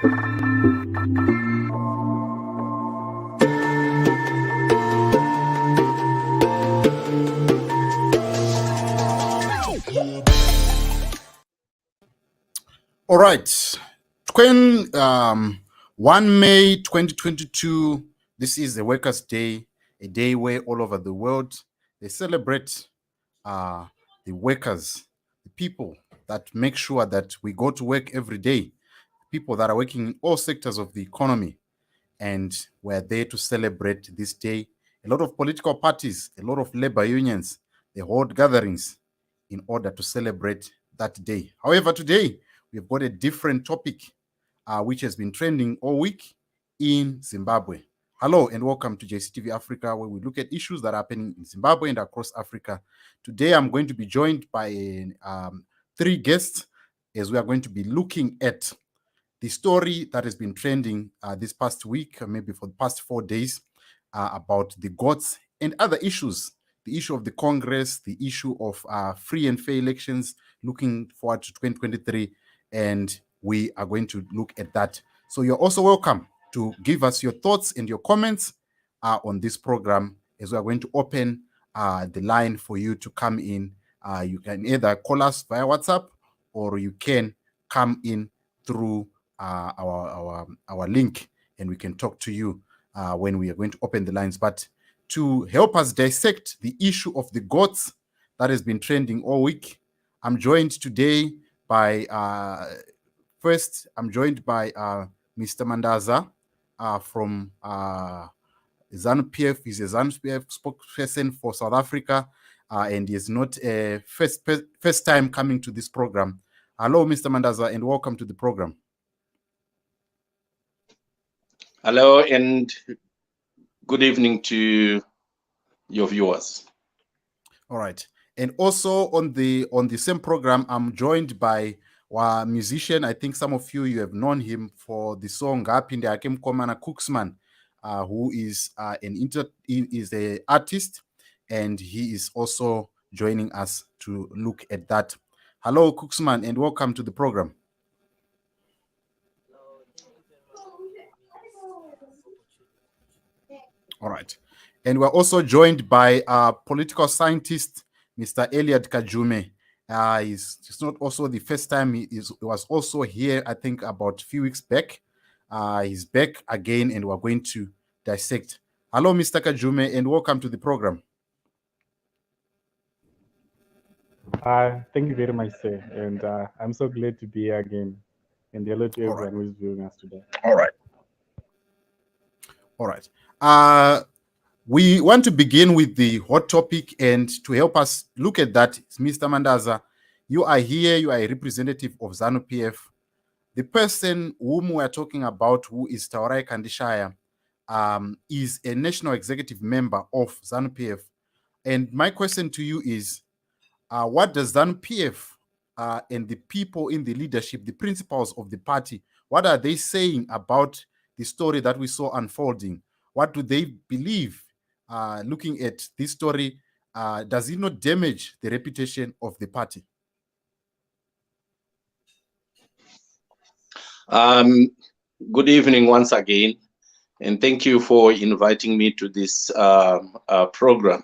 All right. 1 May 2022, this is the Workers' Day, a day where all over the world they celebrate the workers, the people that make sure that we go to work every day, people that are working in all sectors of the economy. And we're there to celebrate this day. A lot of political parties, a lot of labor unions, they hold gatherings in order to celebrate that day. However, today we've got a different topic which has been trending all week in Zimbabwe. Hello and welcome to JCTV Africa, where we look at issues that are happening in Zimbabwe and across Africa. Today I'm going to be joined by 3 guests as we are going to be looking at the story that has been trending this past week, maybe for the past 4 days, about the GOTS and other issues. The issue of the Congress, the issue of free and fair elections, looking forward to 2023, and we are going to look at that. So you're also welcome to give us your thoughts and your comments on this program, as we are going to open the line for you to come in. You can either call us via WhatsApp, or you can come in through our link, and we can talk to you when we are going to open the lines. But to help us dissect the issue of the GOTS that has been trending all week, I'm joined today by Mr. Mandaza from ZANU PF. He's a ZANU PF spokesperson for South Africa, and he is not a first time coming to this program. Hello, Mr. Mandaza, and welcome to the program. Hello, and good evening to your viewers. All right. And also on the same program, I'm joined by a musician. I think some of you have known him for the song Apinde Akem Komana Cooksman, who is an artist, and he is also joining us to look at that. Hello, Cooksman, and welcome to the program. All right. And we're also joined by political scientist, Mr. Eliud Kajume. It's not also the first time. He was also here, I think, about a few weeks back. He's back again, and we're going to dissect. Hello, Mr. Kajume, and welcome to the program. Thank you very much, sir. And I'm so glad to be here again. And hello to everyone who is viewing us today. All right. All right. We want to begin with the hot topic, and to help us look at that, Mr. Mandaza, you are here, you are a representative of ZANU PF. The person whom we are talking about, who is Taurai Kandishaya, is a national executive member of ZANU PF. And my question to you is, what does ZANU PF and the people in the leadership, the principals of the party, what are they saying about the story that we saw unfolding? What do they believe? Looking at this story, does it not damage the reputation of the party? Good evening once again, and thank you for inviting me to this program.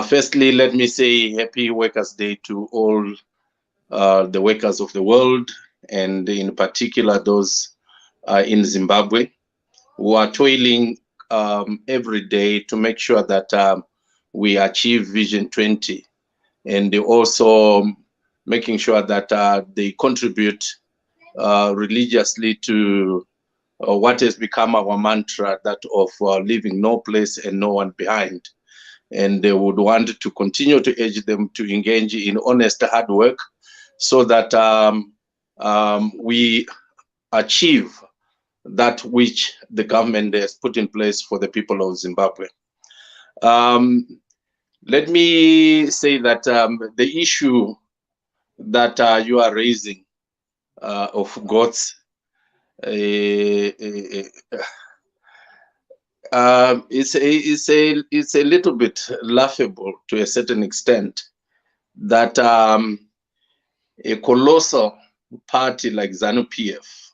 Firstly, let me say Happy Workers' Day to all the workers of the world, and in particular those in Zimbabwe who are toiling every day to make sure that we achieve Vision 20, and also making sure that they contribute religiously to what has become our mantra, that of leaving no place and no one behind. And they would want to continue to urge them to engage in honest hard work, so that we achieve that which the government has put in place for the people of Zimbabwe. Let me say that the issue that you are raising of GOTS, it's a little bit laughable to a certain extent, that a colossal party like ZANU PF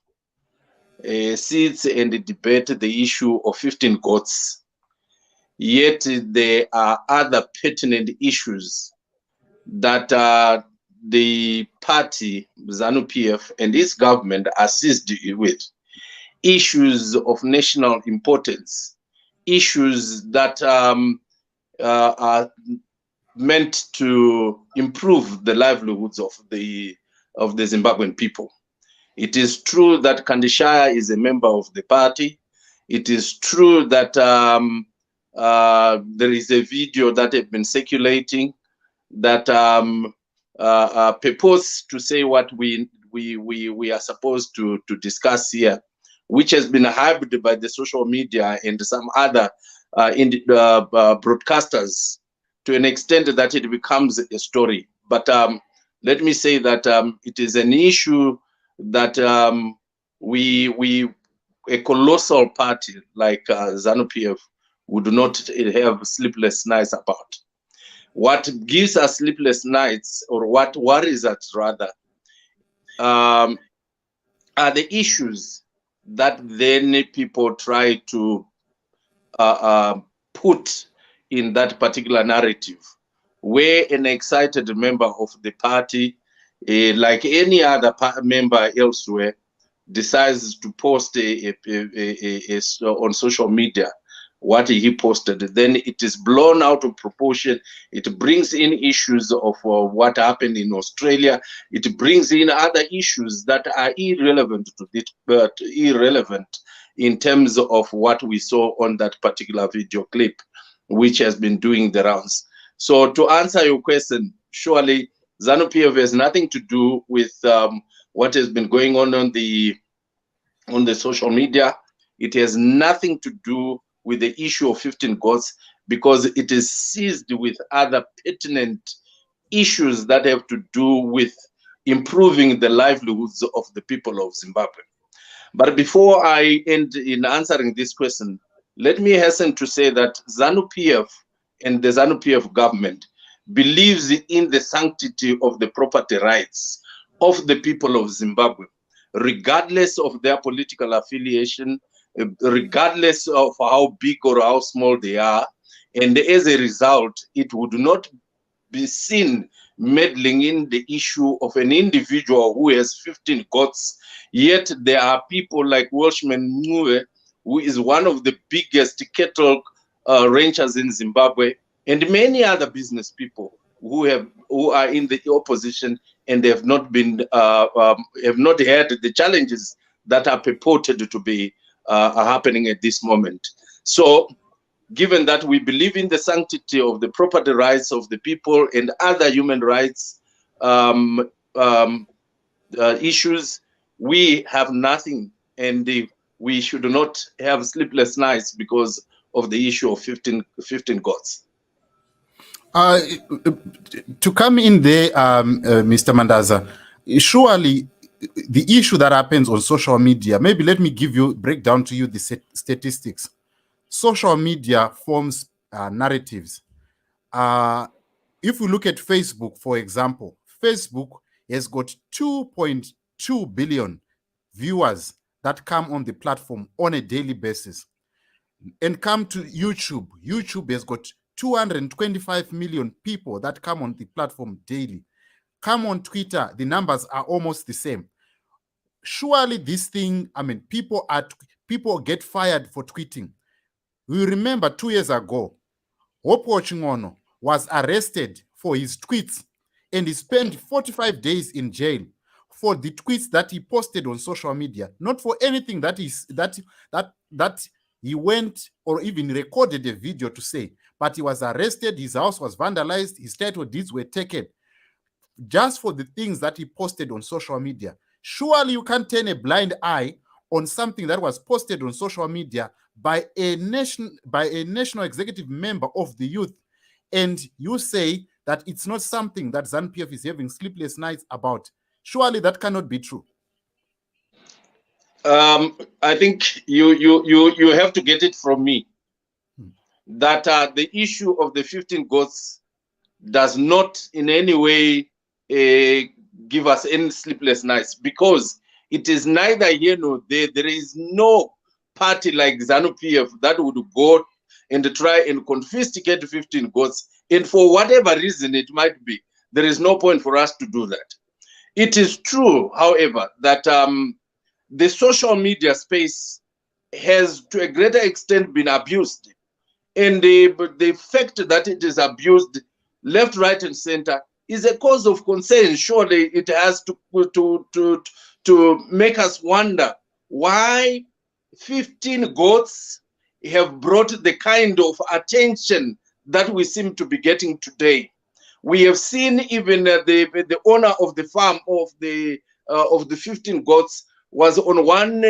sits and debate the issue of 15 goats, yet there are other pertinent issues that the party, ZANU PF, and its government are seized with. Issues of national importance, issues that are meant to improve the livelihoods of the Zimbabwean people. It is true that Kandishaya is a member of the party. It is true that there is a video that has been circulating that purpose to say what we are supposed to discuss here, which has been hyped by the social media and some other broadcasters to an extent that it becomes a story. But let me say that it is an issue that a colossal party like ZANU PF would not have sleepless nights about. What gives us sleepless nights, or what worries us rather, are the issues that then people try to put in that particular narrative, where an excited member of the party, like any other member elsewhere, decides to post on social media what he posted, then it is blown out of proportion. It brings in issues of what happened in Australia. It brings in other issues that are irrelevant to it, but irrelevant in terms of what we saw on that particular video clip, which has been doing the rounds. So to answer your question, surely ZANU PF has nothing to do with what has been going on the social media. It has nothing to do with the issue of 15 goats, because it is seized with other pertinent issues that have to do with improving the livelihoods of the people of Zimbabwe. But before I end in answering this question, let me hasten to say that ZANU PF and the ZANU PF government believes in the sanctity of the property rights of the people of Zimbabwe, regardless of their political affiliation, regardless of how big or how small they are. And as a result, it would not be seen meddling in the issue of an individual who has 15 goats. Yet there are people like Welshman Mue, who is one of the biggest cattle ranchers in Zimbabwe, and many other business people who are in the opposition and have not been have not had the challenges that are purported to be happening at this moment. So given that we believe in the sanctity of the property rights of the people and other human rights issues, we have nothing, and we should not have sleepless nights because of the issue of 15 goats. To come in there, Mr. Mandaza, surely the issue that happens on social media, maybe let me break down to you the statistics. Social media forms narratives. If we look at Facebook, for example, Facebook has got 2.2 billion viewers that come on the platform on a daily basis. And come to YouTube. YouTube has got 225 million people that come on the platform daily. Come on Twitter, the numbers are almost the same. Surely this thing, I mean, people get fired for tweeting. We remember 2 years ago, Hopewell was arrested for his tweets, and he spent 45 days in jail for the tweets that he posted on social media, not for anything that he went or even recorded a video to say, but he was arrested, his house was vandalized, his title deeds were taken, just for the things that he posted on social media. Surely you can't turn a blind eye on something that was posted on social media by a national executive member of the youth, and you say that it's not something that ZANU PF is having sleepless nights about. Surely that cannot be true. I think you have to get it from me that the issue of the 15 goats does not in any way give us any sleepless nights, because It is neither here nor there. There is no party like ZANU PF that would go and try and confiscate 15 goats. And for whatever reason it might be, there is no point for us to do that. It is true, however, that the social media space has to a greater extent been abused. And the fact that it is abused left, right, and center is a cause of concern. Surely it has to make us wonder why 15 goats have brought the kind of attention that we seem to be getting today. We have seen even the owner of the farm of the 15 goats was on one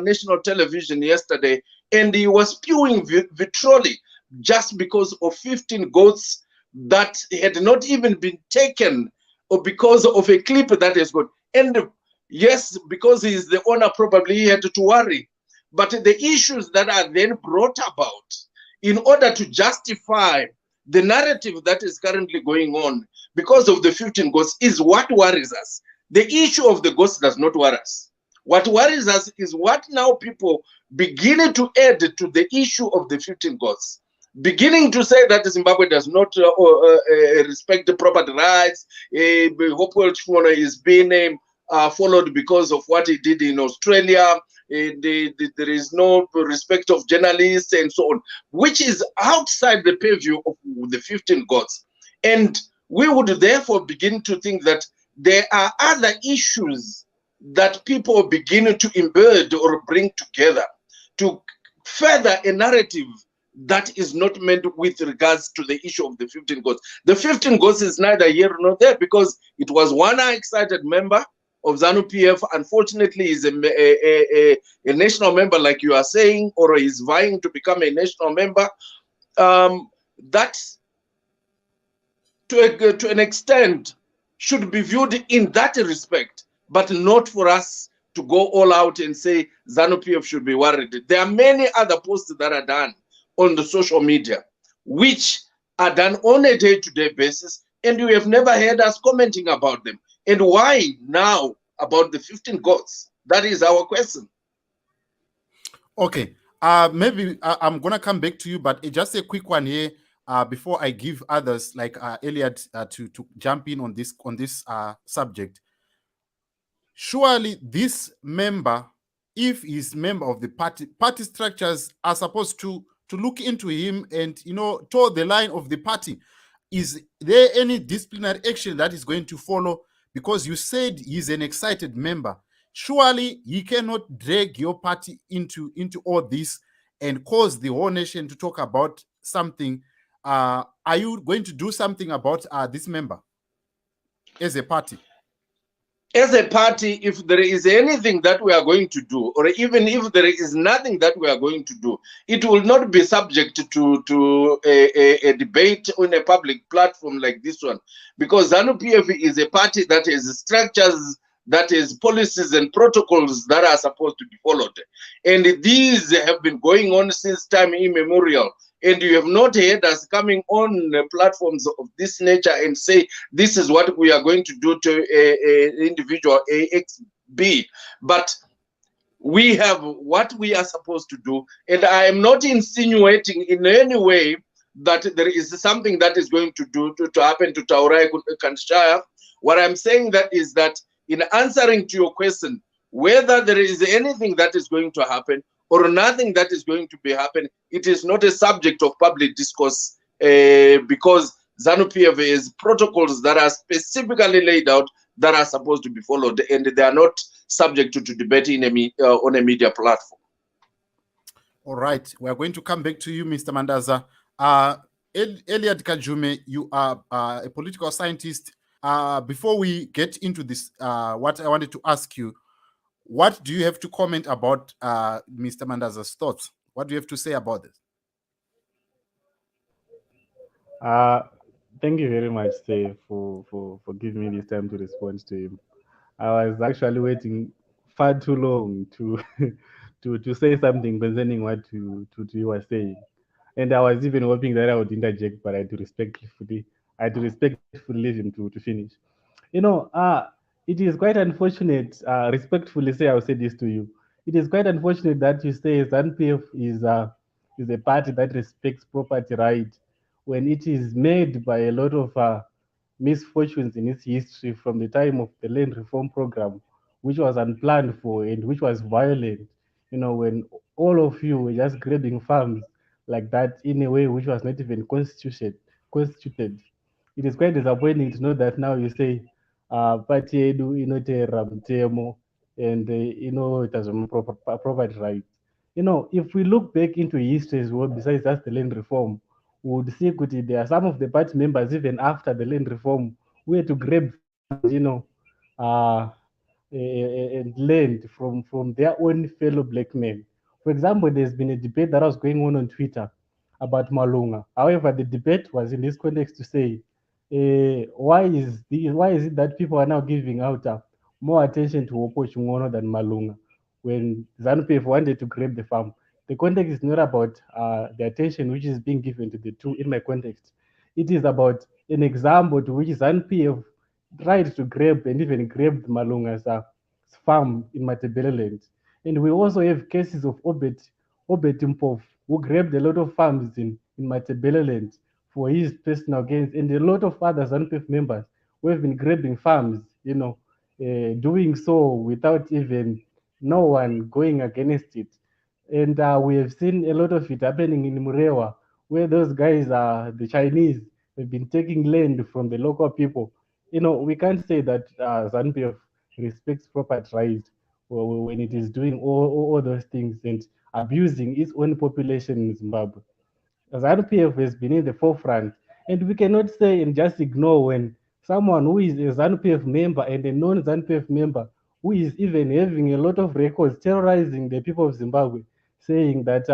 national television yesterday, and he was spewing vitriolic just because of 15 goats that had not even been taken, or because of a clip that has got. And yes, because he is the owner, probably he had to worry. But the issues that are then brought about in order to justify the narrative that is currently going on because of the 15 goats is what worries us. The issue of the goats does not worry us. What worries us is what now people beginning to add to the issue of the 15 goats, beginning to say that Zimbabwe does not respect the property rights. Hopewell is being followed because of what he did in Australia. There is no respect of journalists and so on, which is outside the purview of the 15 gods. And we would therefore begin to think that there are other issues that people begin to embed or bring together to further a narrative that is not meant with regards to the issue of the 15 gods. The 15 gods is neither here nor there because it was one excited member of ZANU PF. Unfortunately, is a national member, like you are saying, or is vying to become a national member. That, to an extent, should be viewed in that respect, but not for us to go all out and say ZANU PF should be worried. There are many other posts that are done on the social media, which are done on a day-to-day basis, and you have never heard us commenting about them. And why now about the 15 gods? That is our question. Okay, maybe I'm gonna come back to you, but just a quick one here before I give others like Elliot to jump in on this subject. Surely this member, if he's member of the party structures are supposed to look into him and toe the line of the party. Is there any disciplinary action that is going to follow? Because you said he's an excited member. Surely he cannot drag your party into all this and cause the whole nation to talk about something. Are you going to do something about this member as a party? As a party, if there is anything that we are going to do, or even if there is nothing that we are going to do, it will not be subject to a debate on a public platform like this one. Because ZANU PF is a party that has structures, that is policies and protocols that are supposed to be followed. And these have been going on since time immemorial. And you have not heard us coming on platforms of this nature and say, this is what we are going to do to an individual AXB. But we have what we are supposed to do. And I am not insinuating in any way that there is something that is going to happen to Taurai Kandishaya. What I'm saying that is that in answering to your question, whether there is anything that is going to happen or nothing that is going to be happening, it is not a subject of public discourse because ZANU PF has protocols that are specifically laid out that are supposed to be followed, and they are not subject to debate in on a media platform. All right, we are going to come back to you, Mr. Mandaza. Elliot Kajume, you are a political scientist. Before we get into this, what I wanted to ask you, what do you have to comment about Mr. Mandaza's thoughts? What do you have to say about this? Thank you very much, Steve, for giving me this time to respond to him. I was actually waiting far too long to to say something concerning what you were saying, and I was even hoping that I would interject, but I had to respectfully leave him to finish. You know, it is quite unfortunate, respectfully say, I'll say this to you. It is quite unfortunate that you say ZANU PF is a party that respects property right when it is made by a lot of misfortunes in its history from the time of the land reform program, which was unplanned for and which was violent. You know, when all of you were just grabbing farms like that in a way which was not even constituted. It is quite disappointing to know that now you say party yedu inotera mutemo and it has property rights. You know, if we look back into history as well, besides just the land reform, we would see that there are some of the party members, even after the land reform, who had to grab farms, uh, and land from their own fellow black men. For example, there's been a debate that was going on Twitter about Malunga. However, the debate was in this context to say, why is it that people are now giving out more attention to Opo Chungono than Malunga when ZANU PF wanted to grab the farm? The context is not about the attention which is being given to the two in my context. It is about an example to which ZANU PF tried to grab and even grabbed Malunga's farm in Matebeleland. And we also have cases of Obet Impov, who grabbed a lot of farms in Matebeleland for his personal gains, and a lot of other ZANU-PF members who have been grabbing farms, doing so without even no one going against it. And we have seen a lot of it happening in Murewa, where those guys are the Chinese, have been taking land from the local people. We can't say that ZANU-PF respects property rights when it is doing all those things and abusing its own population in Zimbabwe. ZANU PF has been in the forefront, and we cannot say and just ignore when someone who is a ZANU PF member and a non-ZANU PF member who is even having a lot of records terrorizing the people of Zimbabwe, saying that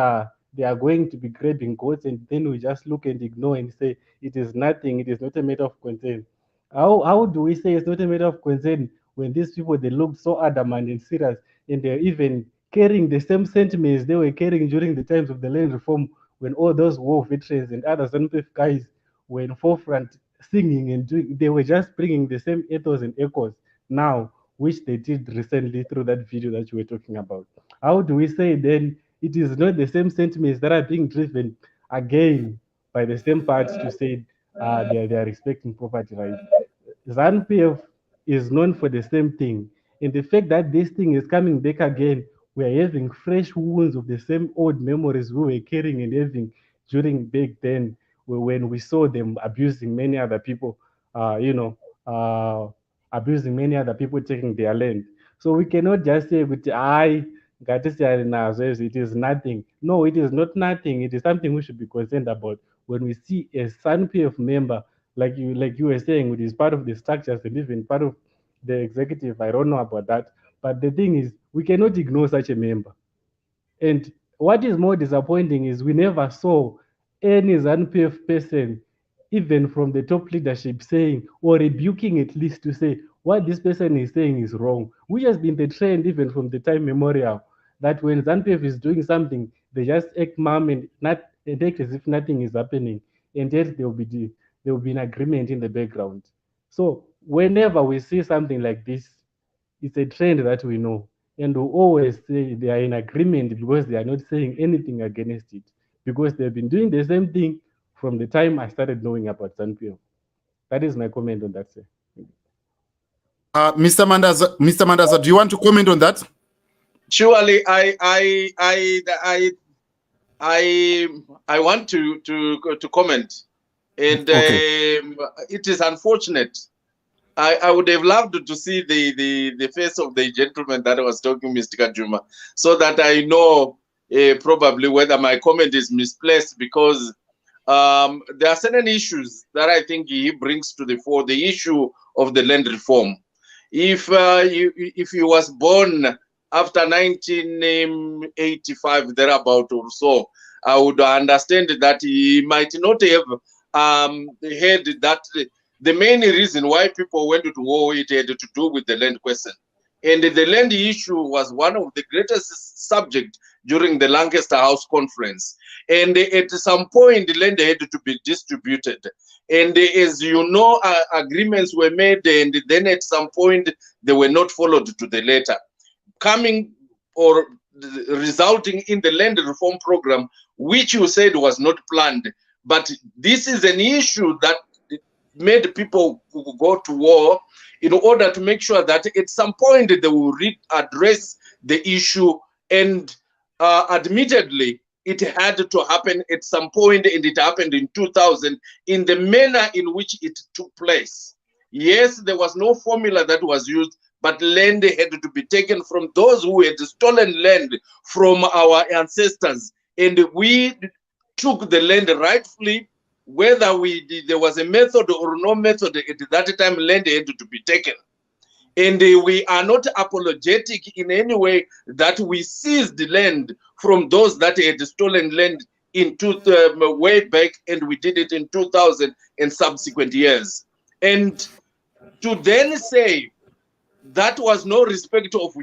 they are going to be grabbing goats, and then we just look and ignore and say it is nothing, it is not a matter of concern. How do we say it's not a matter of concern when these people they looked so adamant and serious and they're even carrying the same sentiments they were carrying during the times of the land reform when all those war veterans and other ZANU-PF guys were in forefront singing and doing, they were just bringing the same ethos and echoes now, which they did recently through that video that you were talking about. How do we say then it is not the same sentiments that are being driven again by the same parts to say they are respecting property rights? ZANU PF is known for the same thing. And the fact that this thing is coming back again, we are having fresh wounds of the same old memories we were carrying and having during back then when we saw them abusing many other people, abusing many other people taking their land. So we cannot just say, I it is nothing. No, it is not nothing. It is something we should be concerned about when we see a ZANU PF member like you were saying, which is part of the structures and even part of the executive. I don't know about that. But the thing is, we cannot ignore such a member. And what is more disappointing is we never saw any ZANU-PF person, even from the top leadership, saying or rebuking at least to say what this person is saying is wrong, which has been the trend even from the time memorial. That when ZANU-PF is doing something, they just act mum and not and act as if nothing is happening, and yet there will be an agreement in the background. So whenever we see something like this, it's a trend that we know. And we always say they are in agreement because they are not saying anything against it. Because they've been doing the same thing from the time I started knowing about ZANU-PF. That is my comment on that, sir. Mr. Mandaza, do you want to comment on that? Surely, I want to comment, and okay. It is unfortunate. I would have loved to see the face of the gentleman that was talking, Mr. Kajuma, so that I know probably whether my comment is misplaced, because there are certain issues that I think he brings to the fore. The issue of the land reform. If he was born after 1985, thereabout or so, I would understand that he might not have heard that the main reason why people went to war, it had to do with the land question. And the land issue was one of the greatest subjects during the Lancaster House Conference. And at some point, the land had to be distributed. And as you know, agreements were made, and then at some point, they were not followed to the letter, coming or resulting in the land reform program, which you said was not planned. But this is an issue that made people go to war in order to make sure that at some point they will address the issue. And admittedly, it had to happen at some point, and it happened in 2000 in the manner in which it took place. Yes, there was no formula that was used, but land had to be taken from those who had stolen land from our ancestors, and we took the land rightfully. Whether there was a method or no method, at that time land had to be taken. And we are not apologetic in any way that we seized the land from those that had stolen land way back, and we did it in 2000 and subsequent years. And to then say that was no respect of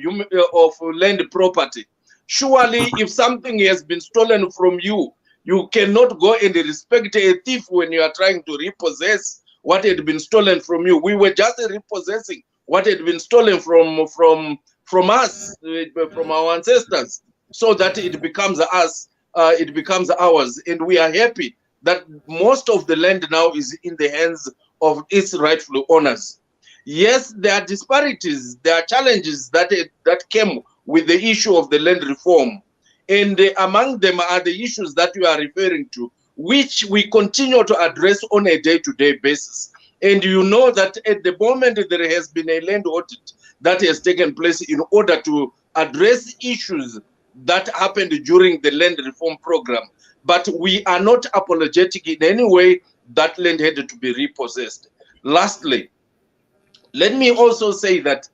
land property. Surely, if something has been stolen from you, you cannot go and respect a thief when you are trying to repossess what had been stolen from you. We were just repossessing what had been stolen from us, from our ancestors, so that it becomes us, it becomes ours, and we are happy that most of the land now is in the hands of its rightful owners. Yes, there are disparities, there are challenges that came with the issue of the land reform. And among them are the issues that you are referring to, which we continue to address on a day-to-day basis. And you know that at the moment there has been a land audit that has taken place in order to address issues that happened during the land reform program. But we are not apologetic in any way that land had to be repossessed. Lastly, let me also say that,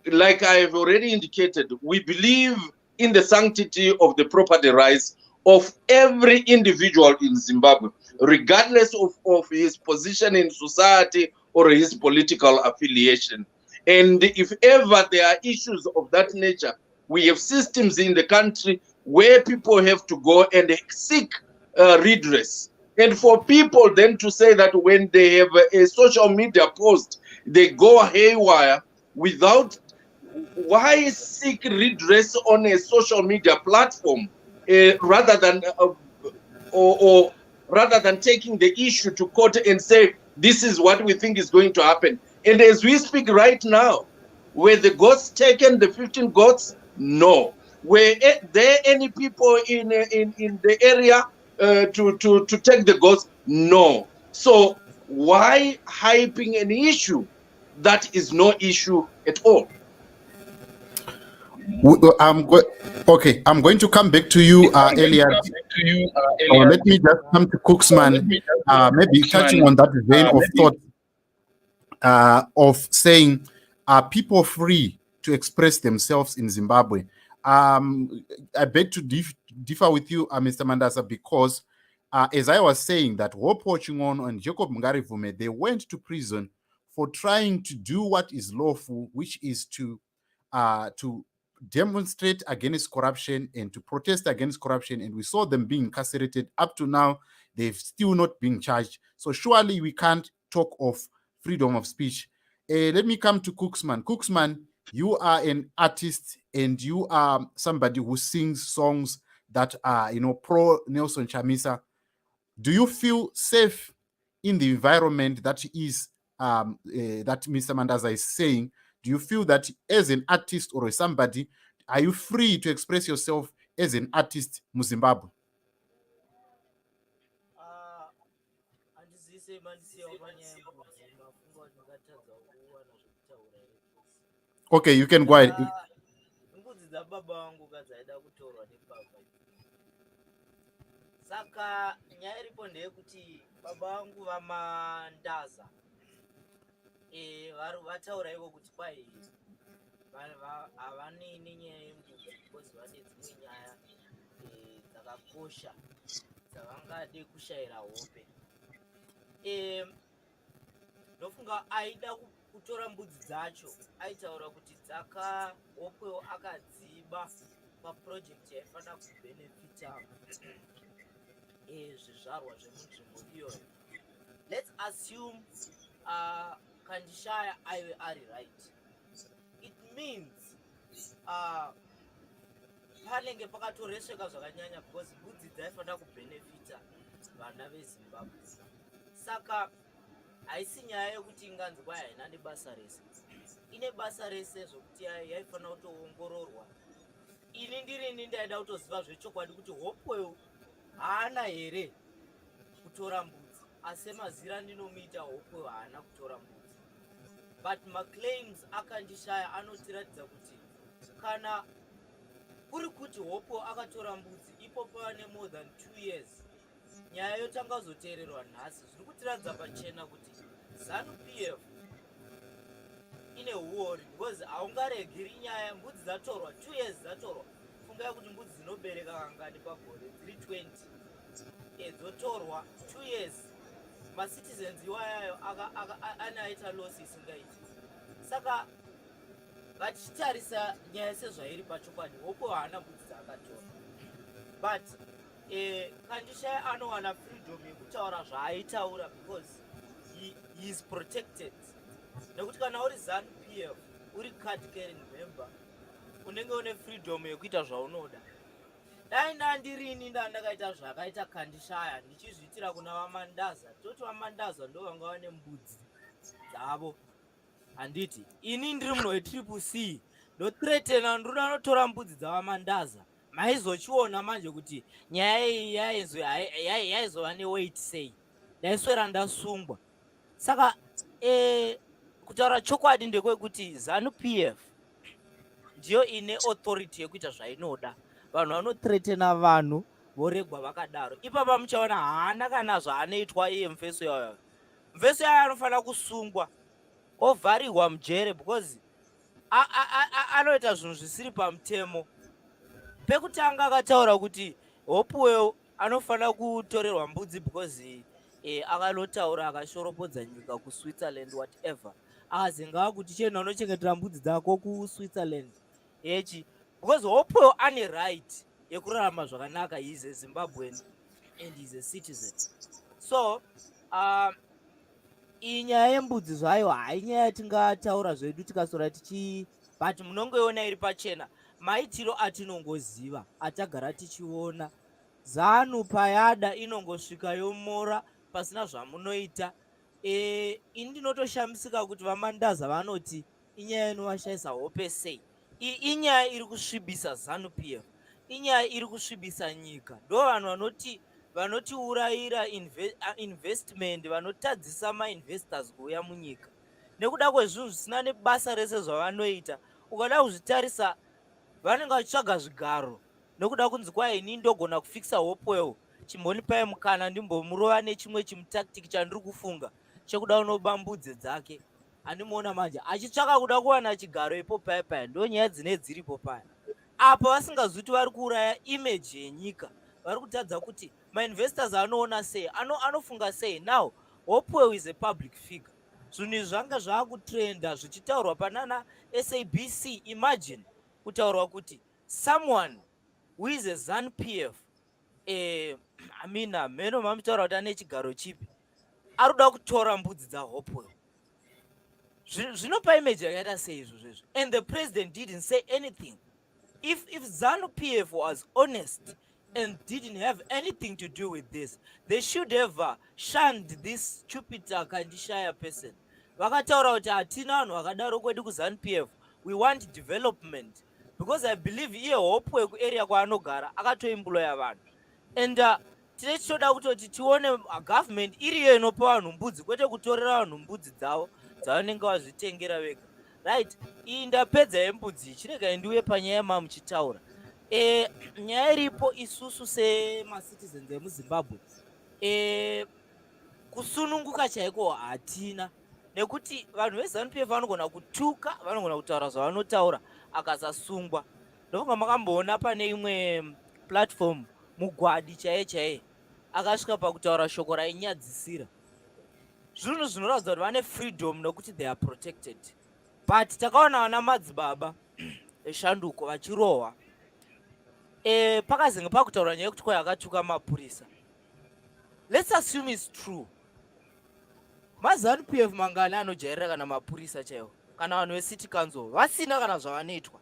like I have already indicated, we believe in the sanctity of the property rights of every individual in Zimbabwe, regardless of his position in society or his political affiliation. And if ever there are issues of that nature, we have systems in the country where people have to go and seek redress. And for people then to say that when they have a social media post, they go haywire without, why seek redress on a social media platform rather than or rather than taking the issue to court and say this is what we think is going to happen. And as we speak right now, were the goats taken, the 15 goats? No. Were there any people in the area to take the goats? No. So why hyping an issue that is no issue at all? Okay, I'm going to come back to you, Eliad. Or let me just come to Cooksman, maybe touching on that vein of thought of saying, are people free to express themselves in Zimbabwe? I beg to differ with you, Mr. Mandasa, because as I was saying, that Hopewell and Jacob Mungarivume, they went to prison for trying to do what is lawful, which is to demonstrate against corruption and to protest against corruption, and we saw them being incarcerated. Up to now, they've still not been charged. So surely we can't talk of freedom of speech. Let me come to Cooksman. Cooksman, you are an artist and you are somebody who sings songs that are, pro Nelson Chamisa. Do you feel safe in the environment that is that Mr. Mandasa is saying? Do you feel that as an artist or as somebody, are you free to express yourself as an artist in Zimbabwe? Okay, you can go ahead. Saka nyaya iripo ndeyekuti baba vangu vamandaza vataura ivo kuti kwai havanini nyaya yembudzi because vane dzimwe nyaya dzakakosha dzavangade kushayira hope. Ndofunga aida kutora mbudzi dzacho aitaura kuti Hopewell akadziba paprojekti yaifanira kubhenefita zvizvarwa zvemunzvimbo iyoyo. Let's assume Kandishaya aive ari right. It means panenge pakatoresveka zvakanyanya because mbudzi dzaifanira kubhenefita vana veZimbabwe. Saka haisi nyaya yekuti inganzi kwai haina nebasa rese. Ine basa rese zvokuti yaifanira kutoongororwa. Ini ndirini ndaida kutoziva zvechokwadi kuti Hopewell haana here kutora mbudzi. Asi mazira ndinomuita Hopewell haana kutora mbudzi. But maclaims aKandishaya anotiratidza kuti kana kuri kuti Hopewell akatora mbudzi ipopo pane more than 2 years, nyaya yotanga kuzoteererwa nhasi. Zviri kutiratidza pachena kuti ZANU PF ine huori, because haungaregeri nyaya mbudzi dzatorwa 2 years dzatorwa. Fungai kuti mbudzi dzinobereka kangani pagore 320 dzotorwa 2 years. Macitizens iwayayo anaita loss isingaiti. Saka vachitarisa nyaya sezvairi pachokwadi Hopewell haana mbudzi dzaakatora. But Kandishaya anowana freedom yekutaura zvaaitaura because he is protected. Nekuti kana uri ZANU PF uri card carrying member unenge une freedom yekuita zvaunoda. Dai ndandirini ndandakaita zvakaita Kandishaya ndichizviitira kuna vamandaza, toti vamandaza ndo vanga vane mbudzi dzavo. Handiti ini ndiri munhu wetriple C ndothreatena ndoda notora mbudzi dzavamandaza. Maizochiona manje kuti nyaya iyi yaizova neweight sei, ndaiswera ndasungwa. Saka kutaura chokwadi ndekwekuti ZANU PF ndiyo ine authority yekuita zvainoda. Vanhu vanothreatena vanhu voregwa vakadaro. Ipapa muchaona haana kana zvaanoitwa iye mufeso yayo. Mufeso yayo anofanira kusungwa ovharirwa mujere because anoita zvinhu zvisiri pamutemo. Pekutanga akataura kuti Hopewell anofanira kutorerwa mbudzi because akanotaura akashoropodza nyika kuSwitzerland whatever. Akazenga kuti chena unochengetera mbudzi dzako kuSwitzerland echi because Hopewell ane right yekurarama zvakanaka. He is a Zimbabwean and he is a citizen. So inyaya yembudzi zvayo hainyaya yatingataura zvedu tikasora tichi, but munongoiona iri pachena. Maitiro atinongoziva atagara tichiona. ZANU payada inongosvika yomora pasina zvamunoita. Ini ndinotoshamisika kuti vamandaza vanoti inyaya inovashayisa hope sei. Inyaya iri kusvibisa ZANU PF, inyaya iri kusvibisa nyika. Ndo vanhu vanotiurayira investment, vanotadzisa mainvestors kuuya munyika nekuda kwezvinhu zvisina nebasa rese zvavanoita. Ukada kuzvitarisa vanenge vachitsvaga zvigaro nekuda kunzi kwai ini ndogona kufikisa Hopewell, chimbonipai mukana ndimbomurova nechimwe chimutactic chandiri kufunga chekuda kunoba mbudzi dzake. Handimuona manje achitsvaka kuda kuwana chigaro ipo paya. Ndo nyaya dzine dziripo paya. Apa vasingazivi kuti vari kuuraya image yenyika. Vari kutadza kuti mainvestors anoona sei, anofunga sei. Now Hopewell is a public figure. Zvinhu izvi zvanga zvaakutrenda zvichitaurwa panana SABC. Imagine kutaurwa kuti someone who is a ZANU PF, Amina meno mamutaura kuti ane chigaro chipi, ari kuda kutora mbudzi dzaHopewell. Zvinopa image yakaita sei izvozvo. And the president didn't say anything. If ZANU PF was honest and didn't have anything to do with this, they should have shunned this stupid Kandishaya person. Vakataura kuti hatina vanhu vakadaro kwedu kuZANU PF. We want development. Because I believe here Hopewell kuarea kwaanogara akatoemploya vanhu. And tichitoda kutoti tione government iriyo inopa vanhu mbudzi kwete kutorera vanhu mbudzi dzavo dzavanenge vazvitengera vega. Right? Iyi ndapedza yembudzi chirega ndiuye panyaya mamuchitaura. Nyaya iripo isusu semacitizens emuZimbabwe. Kusununguka chaiko hatina. Nekuti vanhu veZANU PF vanogona kutuka, vanogona kutaura zvavanotaura akasasungwa. Ndovanga makamboona pane imwe platform mugwadi chaiye akasvika pakutaura shoko rainyadzisira. zvinhu zvinoratidza kuti vane freedom nokuti they are protected, but takaona vana madzibaba eshanduko vachirohwa pakazenge pakutaura nyaya yekuti kwai akatuka mapurisa. Let's assume it's true. MaZANU PF mangani anojairira kana mapurisa chaiwo kana vanhu vecity council vasina kana zvavanoitwa.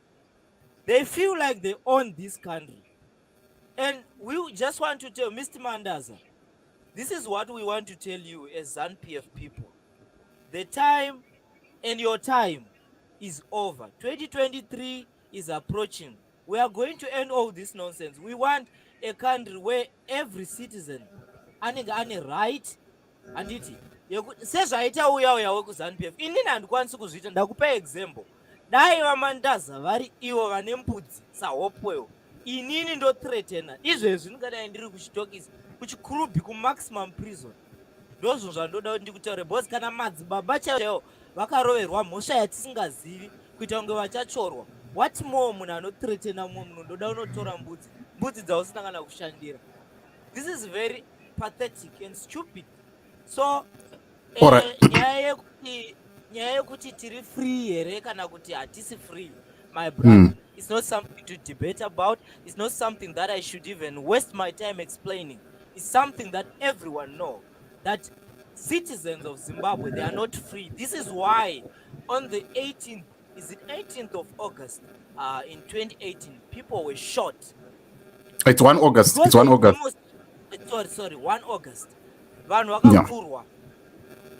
They feel like they own this country, and we just want to tell Mr. Mandaza, this is what we want to tell you as ZANU PF people. The time and your time is over. 2023 is approaching. We are going to end all this nonsense. We want a country where every citizen anenge ane right anditi sezvaita uya wekuzANU PF. Inini handikwanisi kuzviita. Ndakupa example. Dai vamandaza vari ivo vane mbudzi saHopewell, inini ndo threatena izvezvi ndingadai ndiri kuchitokisi kuchikurubhi kumaximum prison. Ndozvo zvandoda kuti ndikutaure, because kana madzibaba chaiwo vakaroverwa mhosva yatisingazivi kuita kunge vachachorwa, what more munhu anothreatena mumwe munhu ndoda unotora mbudzi dzausina kana kushandira. This is very pathetic and stupid. So nyaya yekuti tiri free here kana kuti hatisi free, my brother, it's not something to debate about. It's not something that I should even waste my time explaining. It's something that everyone knows, that citizens of Zimbabwe, they are not free. This is why on the 18th, is it 18th of August in 2018, people were shot. It's 1 August. It's 1 August. Sorry, 1 August. Vanhu vakapfurwa.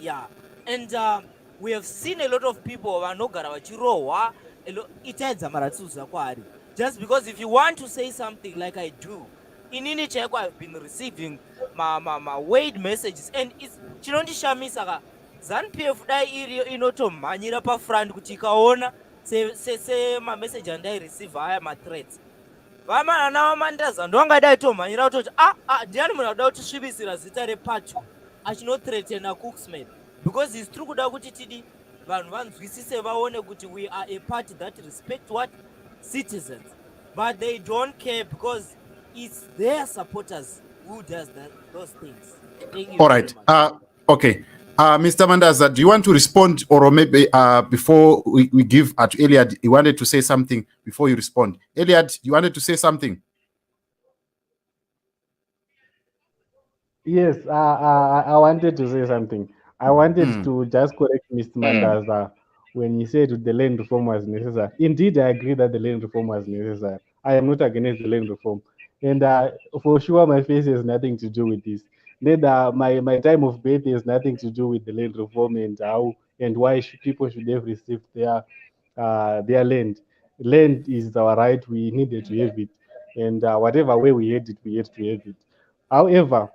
Yeah. And we have seen a lot of people vanogara vachirohwa itaedza maratidza kwaari. Just because if you want to say something like I do, inini chaiko I've been receiving my weighed messages, and it's chinondishamisa ka ZANU PF dai iriyo inotomhanyira pafront kuti ikaona se mamessage andai receive haya mathreats. Vamana vamandaza ndongadai tomhanyira kutoti ndiani munhu anoda kutisvibisira zita repacho achinothreatena Cooksman, because it's true kuda kuti tidi vanhu vanzwisise vaone kuti we are a party that respect what citizens, but they don't care because it's their supporters who does those things. Thank you. All right. Okay. Mr. Mandaza, do you want to respond, or maybe before we give to Eliad, he wanted to say something before you respond. Eliad, you wanted to say something? Yes, I wanted to say something. I wanted to just correct Mr. Mandaza when he said the land reform was necessary. Indeed, I agree that the land reform was necessary. I am not against the land reform. And for sure, my face has nothing to do with this. Then my time of birth has nothing to do with the land reform and how and why people should have received their land. Land is our right. We needed to have it. And whatever way we had it, we had to have it. However,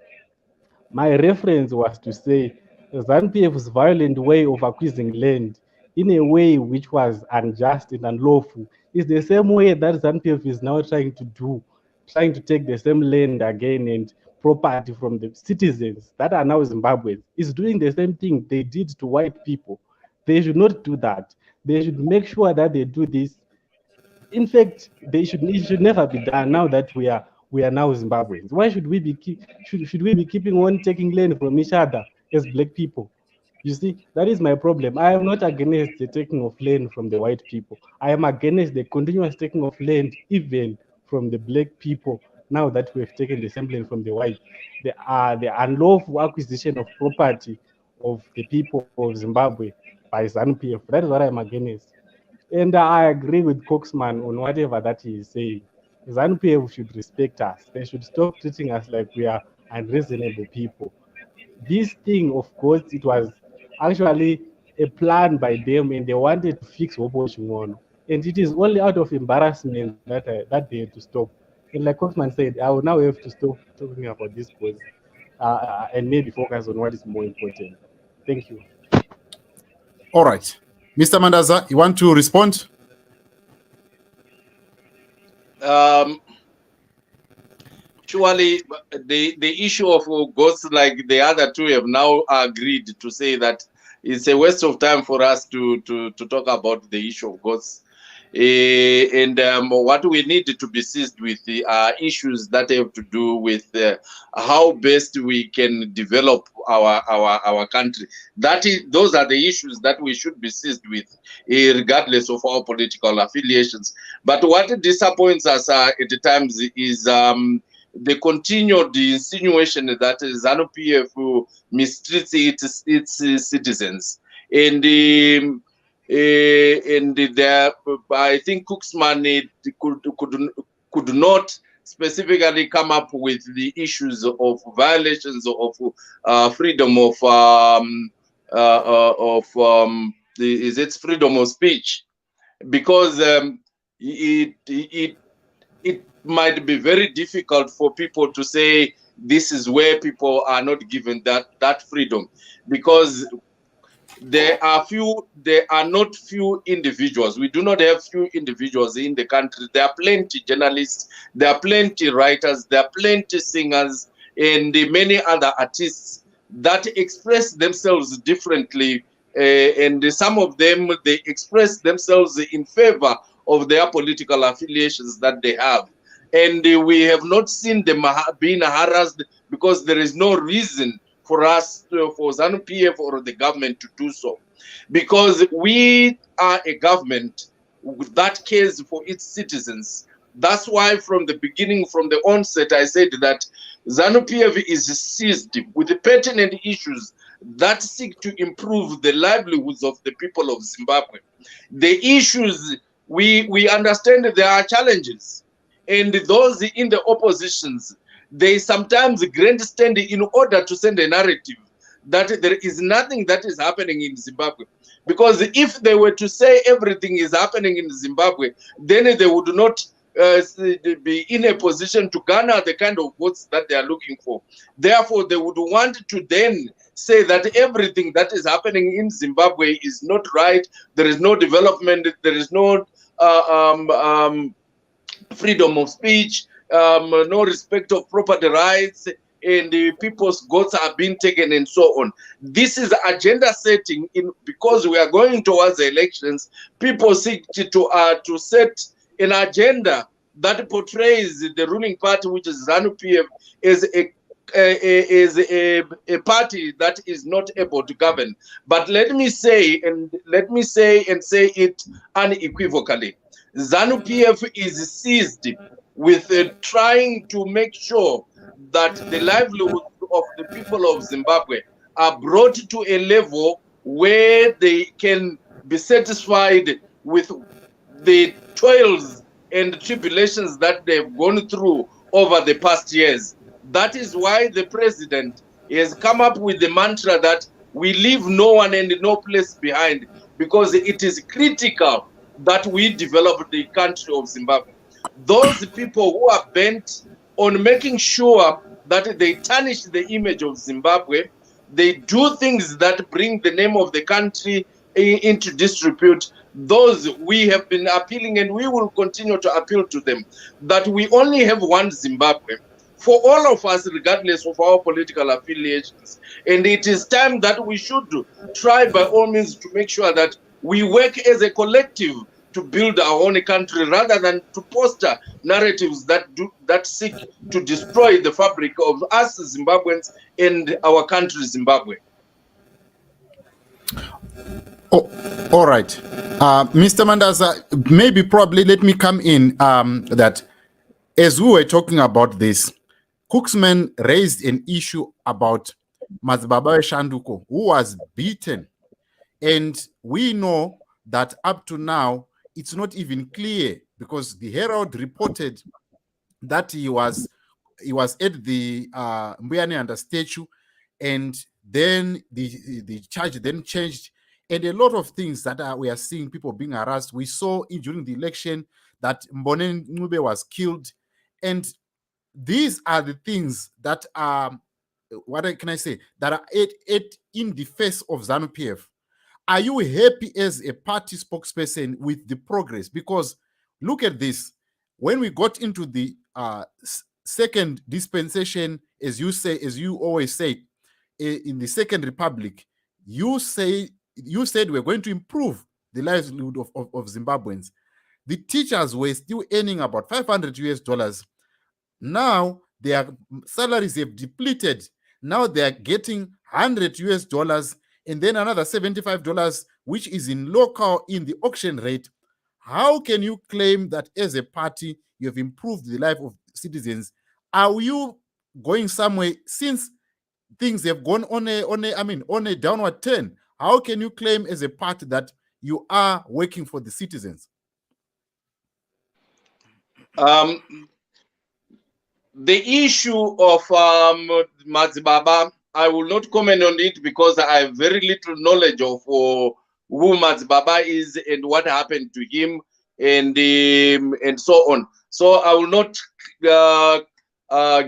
my reference was to say ZANU PF's violent way of acquiring land in a way which was unjust and unlawful is the same way that ZANU PF is now trying to take the same land again and property from the citizens that are now Zimbabweans. Is doing the same thing they did to white people. They should not do that. They should make sure that they do this. In fact, it should never be done now that we are now Zimbabweans. Why should we be keeping on taking land from each other as black people? You see, that is my problem. I am not against the taking of land from the white people. I am against the continuous taking of land even from the black people. Now that we have taken the same land from the white, the unlawful acquisition of property of the people of Zimbabwe by ZANU PF. That is what I am against. And I agree with Coxman on whatever that he is saying. ZANU PF should respect us. They should stop treating us like we are unreasonable people. This thing, of course, it was actually a plan by them, and they wanted to fix Hopewell. And it is only out of embarrassment that they had to stop. And like Coxman said, I will now have to stop talking about this cause and maybe focus on what is more important. Thank you. All right. Mr. Mandaza, you want to respond? Surely the issue of ghosts, like the other two have now agreed to say that it's a waste of time for us to talk about the issue of ghosts. And what we need to be seized with are issues that have to do with how best we can develop our country. Those are the issues that we should be seized with, regardless of our political affiliations. But what disappoints us at times is the continued insinuation that ZANU PF mistreats its citizens. And there, I think Cooksman could not specifically come up with the issues of violations of freedom of is it freedom of speech, because it might be very difficult for people to say this is where people are not given that freedom, because there are not few individuals. We do not have few individuals in the country. There are plenty journalists, there are plenty writers, there are plenty singers, and many other artists that express themselves differently. And some of them, they express themselves in favor of their political affiliations that they have. And we have not seen them being harassed, because there is no reason for us, for ZANU PF or the government to do so, because we are a government that cares for its citizens. That's why from the beginning, from the onset, I said that ZANU PF is seized with the pertinent issues that seek to improve the livelihoods of the people of Zimbabwe. The issues, we understand there are challenges, and those in the oppositions, they sometimes grandstand in order to send a narrative that there is nothing that is happening in Zimbabwe. Because if they were to say everything is happening in Zimbabwe, then they would not be in a position to garner the kind of votes that they are looking for. Therefore, they would want to then say that everything that is happening in Zimbabwe is not right, there is no development, there is no freedom of speech, no respect of property rights, and the people's goats are being taken, and so on. This is agenda setting because we are going towards the elections. People seek to set an agenda that portrays the ruling party, which is ZANU PF, as a party that is not able to govern. But let me say and say it unequivocally, ZANU PF is seized with trying to make sure that the livelihoods of the people of Zimbabwe are brought to a level where they can be satisfied with the toils and tribulations that they've gone through over the past years. That is why the president has come up with the mantra that we leave no one and no place behind, because it is critical that we develop the country of Zimbabwe. Those people who are bent on making sure that they tarnish the image of Zimbabwe, they do things that bring the name of the country into disrepute, those we have been appealing, and we will continue to appeal to them, that we only have one Zimbabwe for all of us, regardless of our political affiliations. And it is time that we should try by all means to make sure that we work as a collective to build our own country, rather than to poster narratives that seek to destroy the fabric of us Zimbabweans and our country, Zimbabwe. Oh, all right. Mr. Mandaza, maybe probably let me come in that as we were talking about this, Cooksman raised an issue about Mazibabawe Shanduko, who was beaten. And we know that up to now, it's not even clear, because the Herald reported that he was at the Mbuyane statue, and then the charge then changed, and a lot of things that we are seeing people being harassed. We saw during the election that Mbone Ncube was killed, and these are the things that are, what can I say, that are in the face of ZANU PF. Are you happy as a party spokesperson with the progress? Because look at this. When we got into the second dispensation, as you always say, in the Second Republic, you said we're going to improve the livelihood of Zimbabweans. The teachers were still earning about 500 US dollars. Now their salaries have depleted. Now they are getting 100 US dollars and then another $75, which is in the auction rate. How can you claim that as a party you have improved the life of citizens? Are you going somewhere since things have gone on a downward turn? How can you claim as a party that you are working for the citizens? The issue of Mazibaba, I will not comment on it because I have very little knowledge of who Mazibaba is and what happened to him and so on. So I will not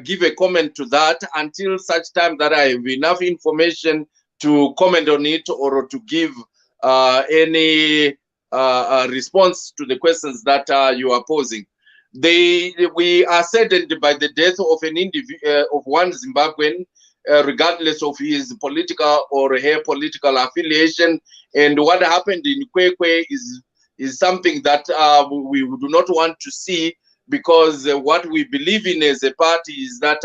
give a comment to that until such time that I have enough information to comment on it or to give any response to the questions that you are posing. We are saddened by the death of an individual, of one Zimbabwean, regardless of his political or her political affiliation. And what happened in Kwekwe is something that we do not want to see, because what we believe in as a party is that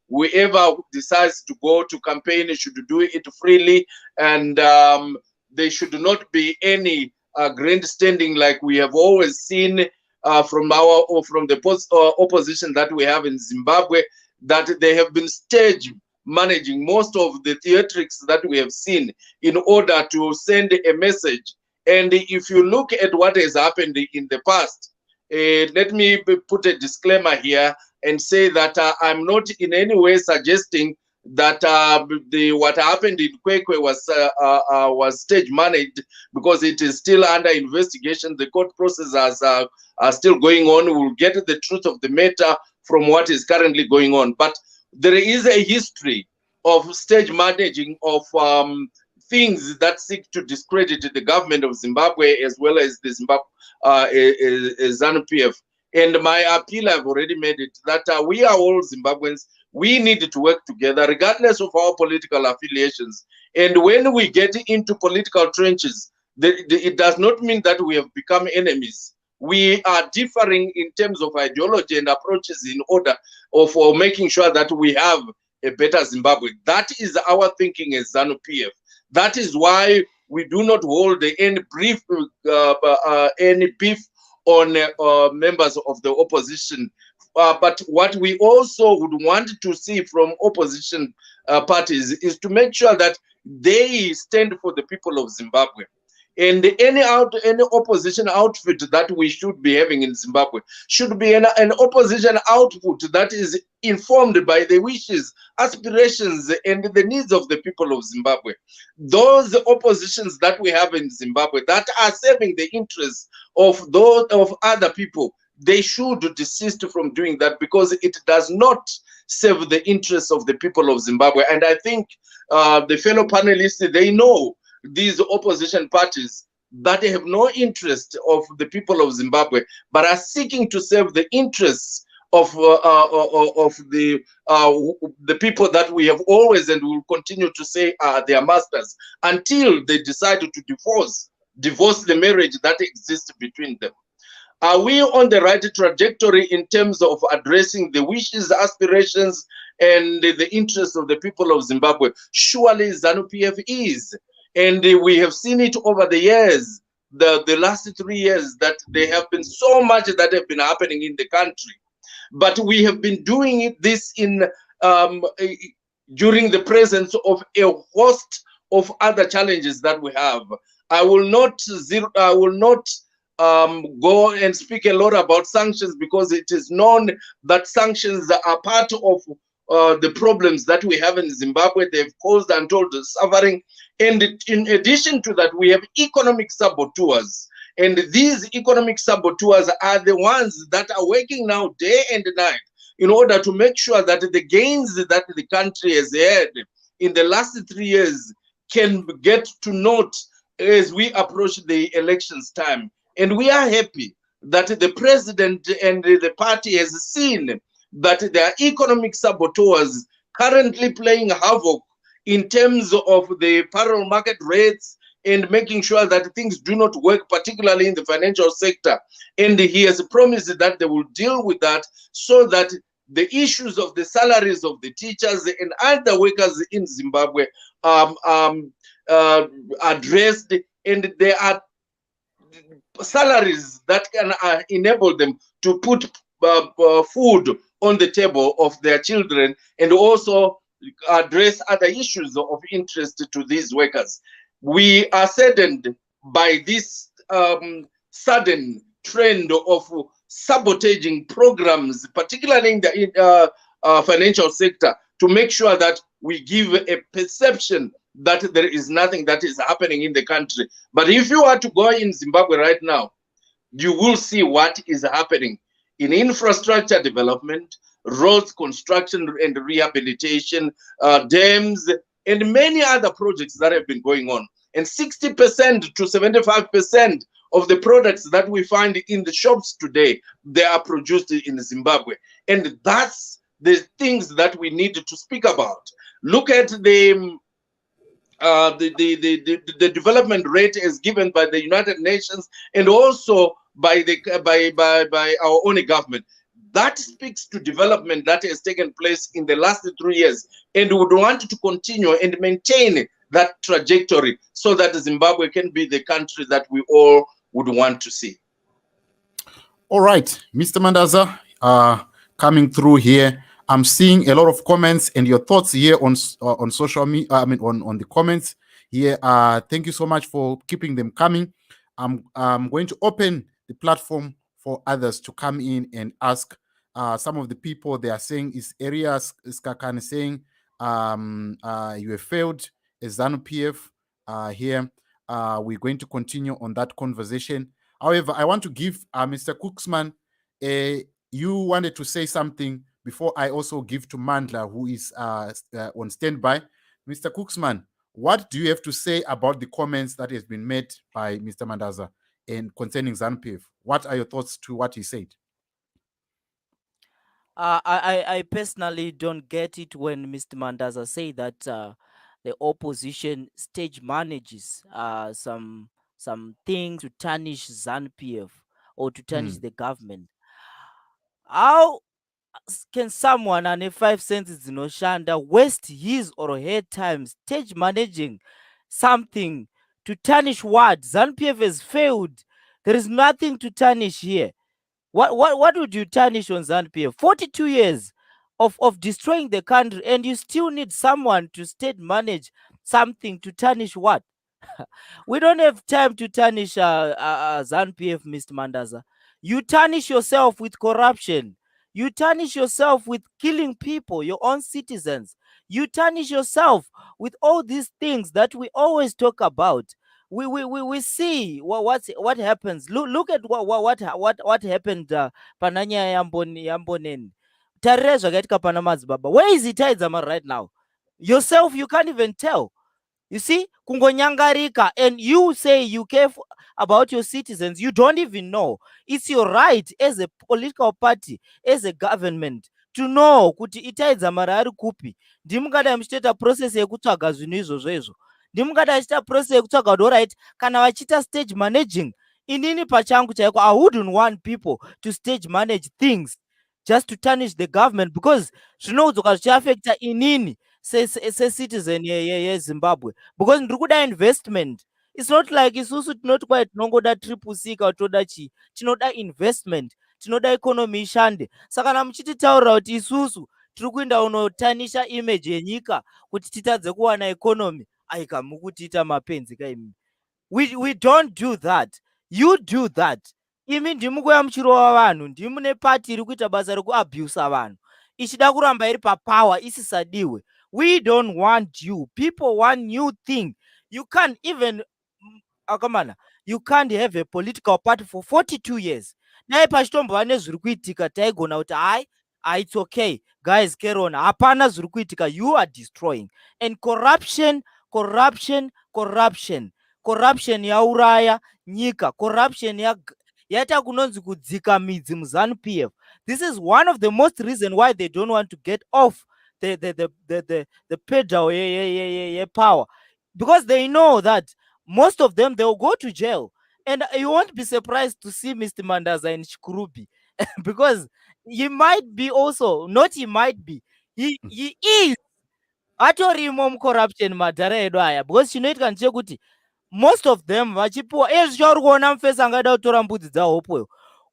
whoever decides to go to campaign should do it freely, and there should not be any grandstanding like we have always seen from the opposition that we have in Zimbabwe, that they have been stage managing most of the theatrics that we have seen in order to send a message. And if you look at what has happened in the past, let me put a disclaimer here and say that I'm not in any way suggesting that what happened in Kwekwe was stage managed, because it is still under investigation. The court processes are still going on. We'll get the truth of the matter from what is currently going on. But there is a history of stage managing of things that seek to discredit the government of Zimbabwe as well as the ZANU PF. And my appeal, I've already made it, that we are all Zimbabweans. We need to work together regardless of our political affiliations. And when we get into political trenches, it does not mean that we have become enemies. We are differing in terms of ideology and approaches in order of making sure that we have a better Zimbabwe. That is our thinking as ZANU PF. That is why we do not hold any beef on members of the opposition. But what we also would want to see from opposition parties is to make sure that they stand for the people of Zimbabwe. And any opposition outfit that we should be having in Zimbabwe should be an opposition output that is informed by the wishes, aspirations, and the needs of the people of Zimbabwe. Those oppositions that we have in Zimbabwe that are serving the interests of those of other people, they should desist from doing that, because it does not serve the interests of the people of Zimbabwe. And I think the fellow panelists, they know these opposition parties that have no interest of the people of Zimbabwe, but are seeking to serve the interests of the people that we have always and will continue to say are their masters, until they decide to divorce the marriage that exists between them. Are we on the right trajectory in terms of addressing the wishes, aspirations, and the interests of the people of Zimbabwe? Surely ZANU PF is. And we have seen it over the years, the last 3 years, that there have been so much that have been happening in the country. But we have been doing this in during the presence of a host of other challenges that we have. I will not go and speak a lot about sanctions, because it is known that sanctions are part of the problems that we have in Zimbabwe. They've caused untold suffering. And in addition to that, we have economic saboteurs. And these economic saboteurs are the ones that are working now day and night in order to make sure that the gains that the country has had in the last 3 years can get to naught as we approach the elections time. And we are happy that the president and the party has seen that there are economic saboteurs currently playing havoc in terms of the parallel market rates, and making sure that things do not work, particularly in the financial sector. And he has promised that they will deal with that so that the issues of the salaries of the teachers and other workers in Zimbabwe addressed, and there are salaries that can enable them to put food on the table of their children, and also address other issues of interest to these workers. We are saddened by this sudden trend of sabotaging programs, particularly in the financial sector, to make sure that we give a perception that there is nothing that is happening in the country. But if you are to go in Zimbabwe right now, you will see what is happening in infrastructure development, roads construction and rehabilitation, dams, and many other projects that have been going on. And 60% to 75% of the products that we find in the shops today, they are produced in Zimbabwe. And that's the things that we need to speak about. Look at the development rate as given by the United Nations and also by our own government. That speaks to development that has taken place in the last 3 years, and we would want to continue and maintain that trajectory so that Zimbabwe can be the country that we all would want to see. All right, Mr. Mandaza, coming through here. I'm seeing a lot of comments and your thoughts here on social media. I mean, on the comments here. Thank you so much for keeping them coming. I'm going to open the platform for others to come in and ask. Some of the people they are saying is areas Skakan saying you have failed as ZANU PF here. We're going to continue on that conversation. However, I want to give Mr. Cooksman, you wanted to say something before I also give to Mandla, who is on standby. Mr. Cooksman, what do you have to say about the comments that has been made by Mr. Mandaza and concerning ZANU PF? What are your thoughts to what he said? I personally don't get it when Mr. Mandaza say that the opposition stage manages some things to tarnish ZANU PF or to tarnish the government. How can someone ane 5 cents dzinoshanda waste his or her time stage managing something to tarnish what? ZANU PF has failed. There is nothing to tarnish here. What would you tarnish on ZANU PF? 42 years of destroying the country, and you still need someone to state manage something to tarnish what? We don't have time to tarnish ZANU PF, Mr. Mandaza. You tarnish yourself with corruption. You tarnish yourself with killing people, your own citizens. You tarnish yourself with all these things that we always talk about. We see what happens. Look at what happened pananya yamboneni. Tarire zvakaitika pana madzibaba. Where is Itaidzama right now? Yourself, you can't even tell. You see, kungonyangarika, and you say you care about your citizens. You don't even know. It's your right as a political party, as a government, to know kuti Itaidzama ari kupi. Ndimungada muchita process yekutsvaga zvinhu izvozvo izvo. Ndimungada achita process yekutsvaga kuti alright, kana vachita stage managing, inini pachangu chaiko, I wouldn't want people to stage manage things just to tarnish the government, because zvinodzoka zvichiafecta inini citizen yeZimbabwe, because ndiri kuda investment. It's not like isusu tinoti kwai tinongoda triple C kana toda chi, tinoda investment, tinoda economy ishande. Saka kana muchititaurira kuti isusu tiri kuenda unotanisha image yenyika kuti titadze kuwana economy, aika mukutiita mapenzi kaimi. We don't do that. You do that. Imi ndimukuya muchirova vanhu, ndimune party iri kuita basa rekuabusa vanhu ichida kuramba iri papower isisadiwe. We don't want you. People want new thing. You can't even akamana, you can't have a political party for 42 years. Naye pachitombova nezviri kuitika taigona kuti hai, it's okay guys, carry on. Hapana zviri kuitika. You are destroying. And corruption yauraya nyika. Corruption yaita kunonzi kudzika midzi muZANU PF. This is one of the most reason why they don't want to get off the pedal power, because they know that most of them, they'll go to jail. And you won't be surprised to see Mr. Mandaza in Shikurubi because he might be also, not he might be, he is atorimo corruption madhara edu aya, because chinoitika ndechekuti most of them vachipiwa zvichauri kuona mufesi angada kutora mbudzi dzaHopewell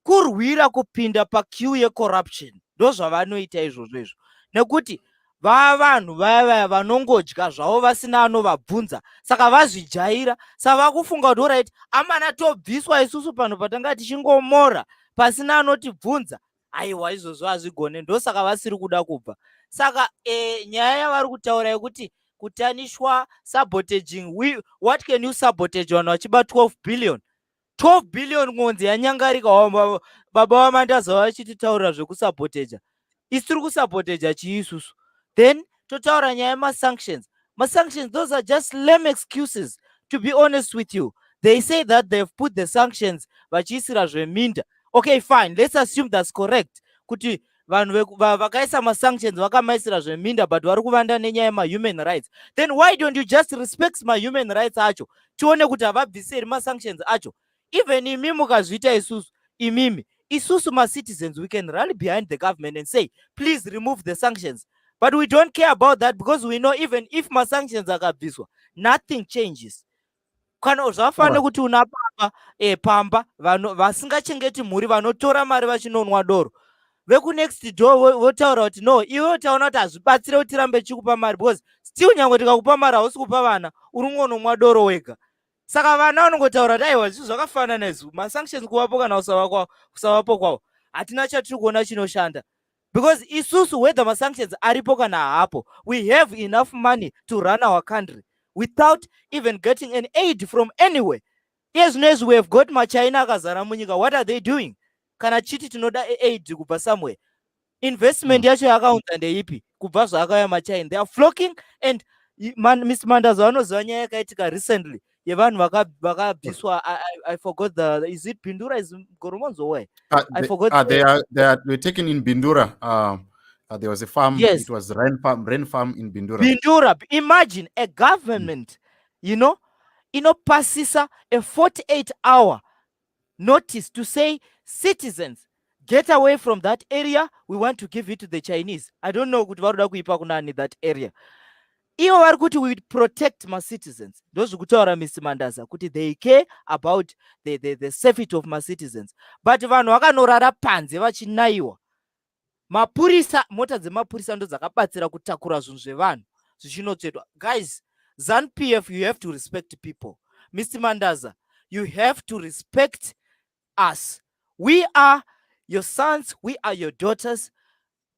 kurwira kupinda paqueue yecorruption. Ndo zvavanoita izvozvo izvo, nekuti vava vanhu vaya vaya vanongodya zvavo vasina anovabvunza, saka vazvijaira. Saka vakufunga kuti orit, amana tobviswa isusu pano patanga tichingomora pasina anotibvunza. Aiwa, izvozvo hazvigone, ndosaka vasiri kuda kubva. Saka nyaya yavari kutaura yekuti kutanishwa sabotaging, what can you sabotage vanhu vachiba 12 billion 12 billion ngonzi yanyangarika. Baba vaMandaza vachititaurira zvekusabotaja, isi tiri kusabotaja chii isusu? Then totaura nyaya yemasanctions. Masanctions, those are just lame excuses, to be honest with you. They say that they've put the sanctions vachiisira zveminda. Okay, fine, let's assume that's correct, kuti vanhu vakaisa masanctions vakamaisira zveminda, but vari kuvanda nenyaya yemahuman rights. Then why don't you just respect mahuman rights acho, tione kuti havabviseri masanctions acho? Even imi mukazviita isusu ma-citizens, we can rally behind the government and say, please remove the sanctions. But we don't care about that, because we know even if ma-sanctions akabviswa, nothing changes. Kana zvafana kuti una pamba vasingachengeti mhuri, vanotora mari vachinonwa doro, vekunext door votaura kuti no, iwe taona kuti hazvibatsire kuti tirambe chikupa mari, because still nyange tikakupa mari hausi kupa vana, uri kungonomwa doro wega. Saka vana vanongotaura kuti aiwa, zvinhu zvakafanana izvo, masanctions kuvapo kana kusavapo kwavo, hatina chatiri kuona chinoshanda. Because isusu, whether masanctions aripo kana haapo, we have enough money to run our country without even getting an aid from anywhere. Yes, we have got maChina akazara munyika. What are they doing? Kana chiti tinoda aid kubva somewhere, investment yacho yakaunza ndeipi kubva zvakauya maChina? They are flocking. And Mr. Mandaza vanoziva nyaya yakaitika recently yevanhu vakabviswa. I forgot is it Bindura, is Goromonzo way? I forgot. They taken in Bindura. There was a farm. Yes. It was rain farm in Bindura. Imagine a government, pasisa a 48-hour notice to say, citizens, get away from that area. We want to give it to the Chinese. I don't know kuti varuda kuipa kunani that area. Ivo vari kuti we protect my citizens. Ndozvokutaura Mr. Mandaza kuti they care about the safety of my citizens. But vanhu vakanorara panze vachinaiwa. Mapurisa, mota dzemapurisa ndo dzakabatsira kutakura zvinhu zvevanhu zvichinotsvedwa. Guys, ZANU PF, you have to respect people. Mr. Mandaza, you have to respect us. We are your sons, we are your daughters.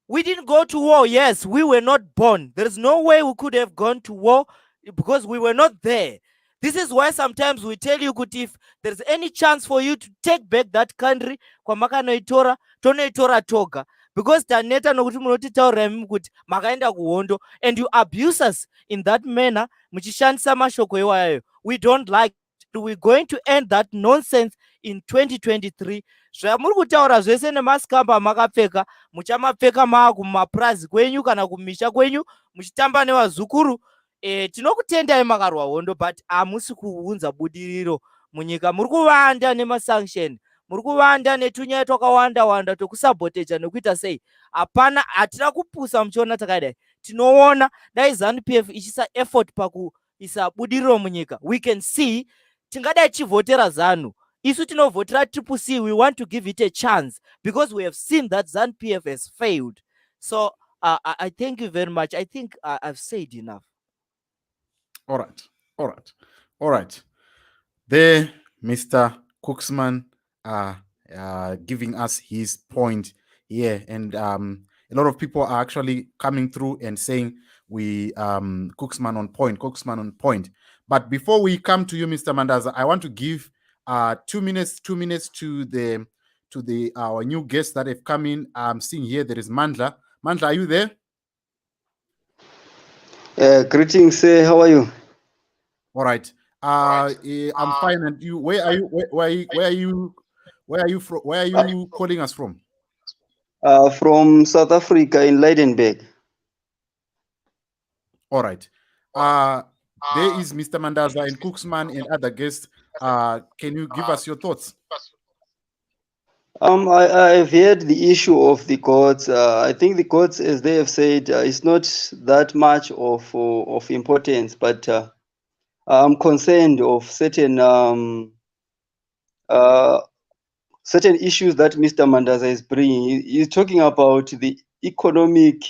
We didn't go to war. Yes, we were not born. There is no way we could have gone to war because we were not there. This is why sometimes we tell you, if there's any chance for you to take back that country, tonoitora toga. Because taneta nokuti munotitaurira imi kuti makaenda kuhondo, and you abuse us in that manner, muchishandisa mashoko iwayo. We don't like it. We're going to end that nonsense in 2023. Zvamuri kutaura zvese nemaskamba makapfeka, muchamapfeka kumapurazi kwenyu kana kumisha kwenyu, muchitamba nevazukuru. Tinokutendai makarwa hondo, but hamusi kuunza budiriro munyika. Muri kuvanda nemasanction, muri kuvanda netunyaya twakawanda twekusaboteja nekuita sei. Hapana, hatina kupusa muchiona takadai. Tinoona dai ZANU PF ichisa effort pakuisa budiriro munyika. We can see tingadai chivhotera ZANU. Isu tinovhotera TPC, we want to give it a chance because we have seen that ZANU PF has failed. So I thank you very much. I think I've said enough. All right. There, Mr. Cooksman giving us his point here, and a lot of people are actually coming through and saying Cooksman on point. But before we come to you, Mr. Mandaza, I want to give 2 minutes to our new guests that have come in. I'm seeing here there is Mandla. Mandla, are you there? Greetings, sir. How are you? All right. I'm fine. And you? Where are you? Where are you calling us from? From South Africa in Leidenburg. All right. There is Mr. Mandaza and Cooksman and other guests. Can you give us your thoughts? I've heard the issue of the courts. I think the courts, as they have said, is not that much of importance, but I'm concerned of certain certain issues that Mr. Mandaza is bringing. He's talking about the economic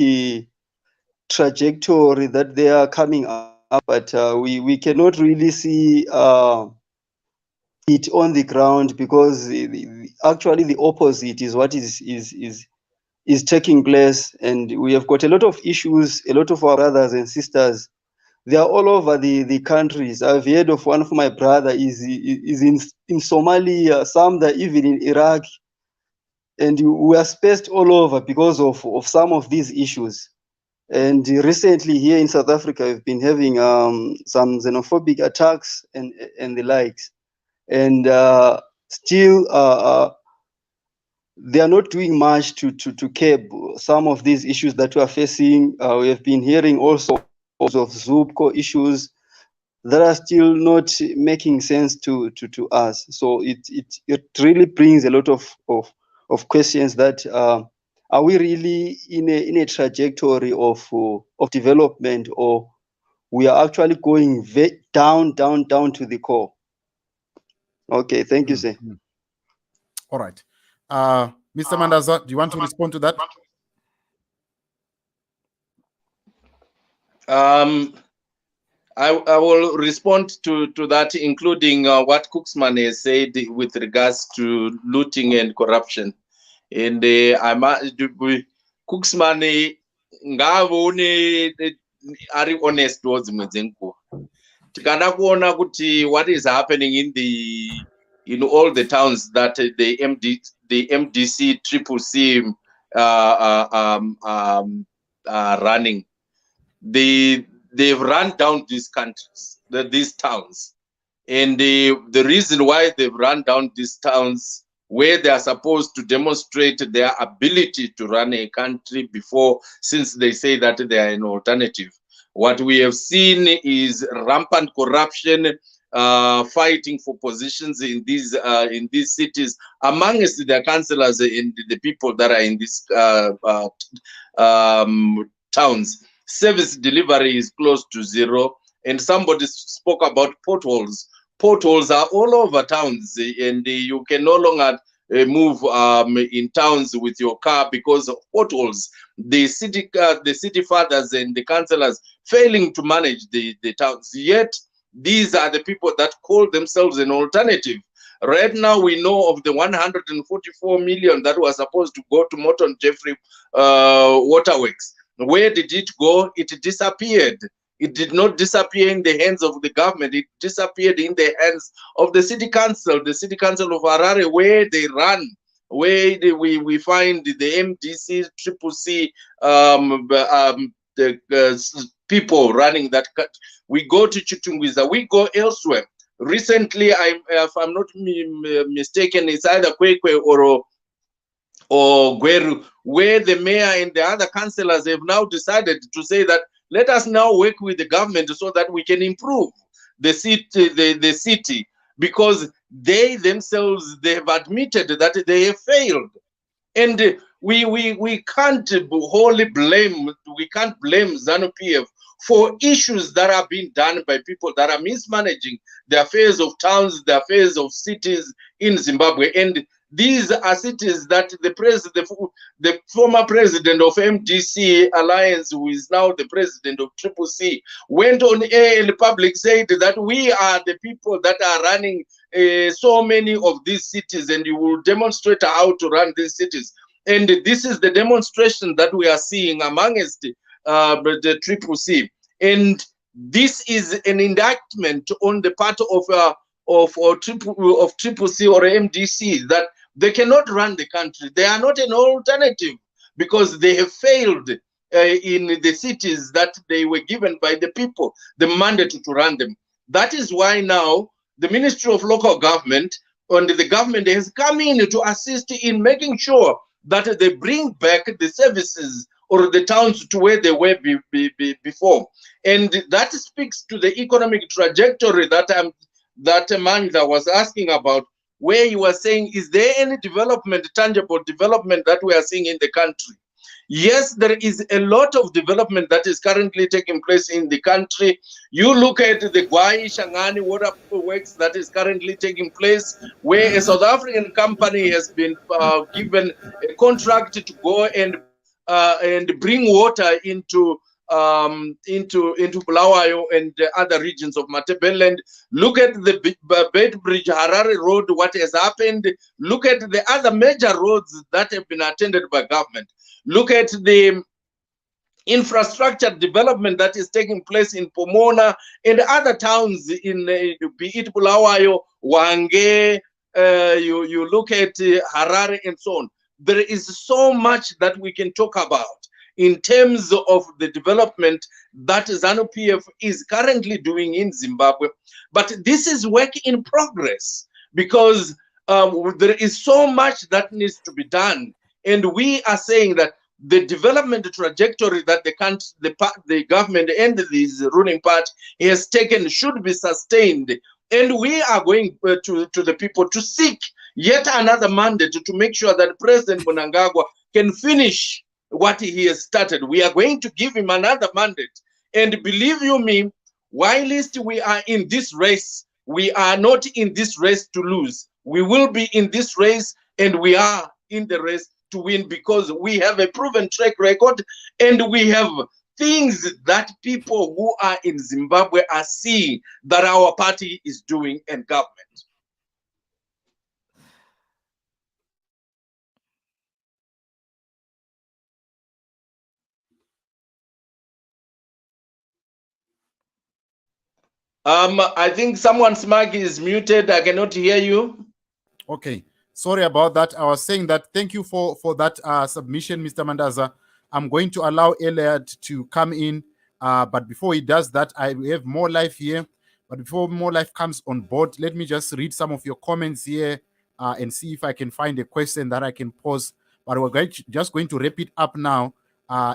trajectory that they are coming up, but we cannot really see it on the ground, because actually the opposite is what is taking place, and we have got a lot of issues. A lot of our brothers and sisters, they are all over the countries. I've heard of one of my brother is in Somalia, some that even in Iraq, and we are spaced all over because of some of these issues. And recently here in South Africa, we've been having some xenophobic attacks and the likes, and still they are not doing much to curb some of these issues that we are facing. We have been hearing also of ZUPCO issues that are still not making sense to us. So it really brings a lot of questions that are we really in a trajectory of development, or we are actually going down to the core? Okay, thank you, sir. All right. Mr. Mandaza, do you want to respond to that? I will respond to that, including what Cooksman has said with regards to looting and corruption. And Cooksman ngavone ari honest wo dzimwe dzenguva. Tikada kuona kuti what is happening in all the towns that the MDC CCC running. They've run down these countries, these towns. And the reason why they've run down these towns, where they are supposed to demonstrate their ability to run a country before, since they say that they are an alternative. What we have seen is rampant corruption, fighting for positions in these cities amongst the councillors and the people that are in these towns. Service delivery is close to zero, and somebody spoke about potholes. Potholes are all over towns, and you can no longer move in towns with your car because of potholes. The city fathers and the councillors failing to manage the towns. Yet these are the people that call themselves an alternative. Right now, we know of the 144 million that was supposed to go to Morton Jeffrey Waterworks. Where did it go? It disappeared. It did not disappear in the hands of the government. It disappeared in the hands of the city council of Harare, where they run, where we find the MDC, CCC, the people running that country. We go to Chitungwiza, we go elsewhere. Recently, if I'm not mistaken, it's either Kwekwe or Gweru, where the mayor and the other councillors have now decided to say that let us now work with the government so that we can improve the city, because they themselves, they have admitted that they have failed. And we can't wholly blame, ZANU PF for issues that are being done by people that are mismanaging the affairs of towns, the affairs of cities in Zimbabwe. And these are cities that the former president of MDC Alliance, who is now the president of CCC, went on air in the public, said that we are the people that are running so many of these cities, and you will demonstrate how to run these cities. And this is the demonstration that we are seeing amongst the CCC. And this is an indictment on the part of CCC or MDC, that they cannot run the country. They are not an alternative, because they have failed in the cities that they were given by the people the mandate to run them. That is why now the Ministry of Local Government and the government has come in to assist in making sure that they bring back the services or the towns to where they were before. And that speaks to the economic trajectory that Amanda was asking about, where you were saying, is there any development, tangible development that we are seeing in the country? Yes, there is a lot of development that is currently taking place in the country. You look at the Gwai Shangani water works that is currently taking place, where a South African company has been given a contract to go and bring water into Bulawayo and other regions of Matebeleland. Look at the Bedbridge Harare Road, what has happened. Look at the other major roads that have been attended by government. Look at the infrastructure development that is taking place in Pomona and other towns in be it Bulawayo, Wange, you look at Harare and so on. There is so much that we can talk about in terms of the development that ZANU PF is currently doing in Zimbabwe. But this is work in progress, because there is so much that needs to be done. And we are saying that the development trajectory that the government and the ruling party has taken should be sustained. And we are going to the people to seek yet another mandate to make sure that President Mnangagwa can finish what he has started. We are going to give him another mandate. And believe you me, whilst we are in this race, we are not in this race to lose. We will be in this race, and we are in the race to win, because we have a proven track record and we have things that people who are in Zimbabwe are seeing that our party is doing and government. I think someone's mic is muted. I cannot hear you. Okay, sorry about that. I was saying that thank you for that submission, Mr. Mandaza. I'm going to allow Elliot to come in, but before he does that, I have more life here. But before more life comes on board, let me just read some of your comments here and see if I can find a question that I can pose. But we're just going to wrap it up now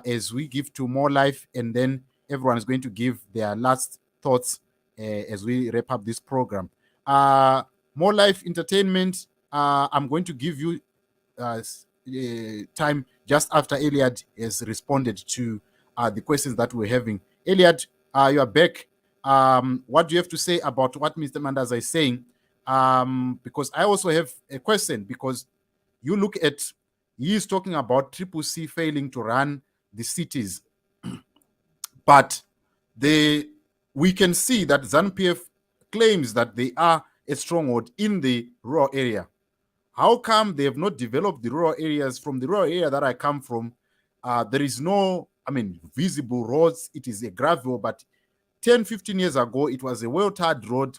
as we give to more life, and then everyone is going to give their last thoughts as we wrap up this program. More Life Entertainment, I'm going to give you time just after Eliad has responded to the questions that we're having. Eliad, you are back. What do you have to say about what Mr. Mandaza is saying? Because I also have a question, because you look at, he is talking about Triple C failing to run the cities, but we can see that ZANU PF claims that they are a stronghold in the rural area. How come they have not developed the rural areas? From the rural area that I come from, there is no, visible roads. It is a gravel, but 10, 15 years ago, it was a well-tarred road.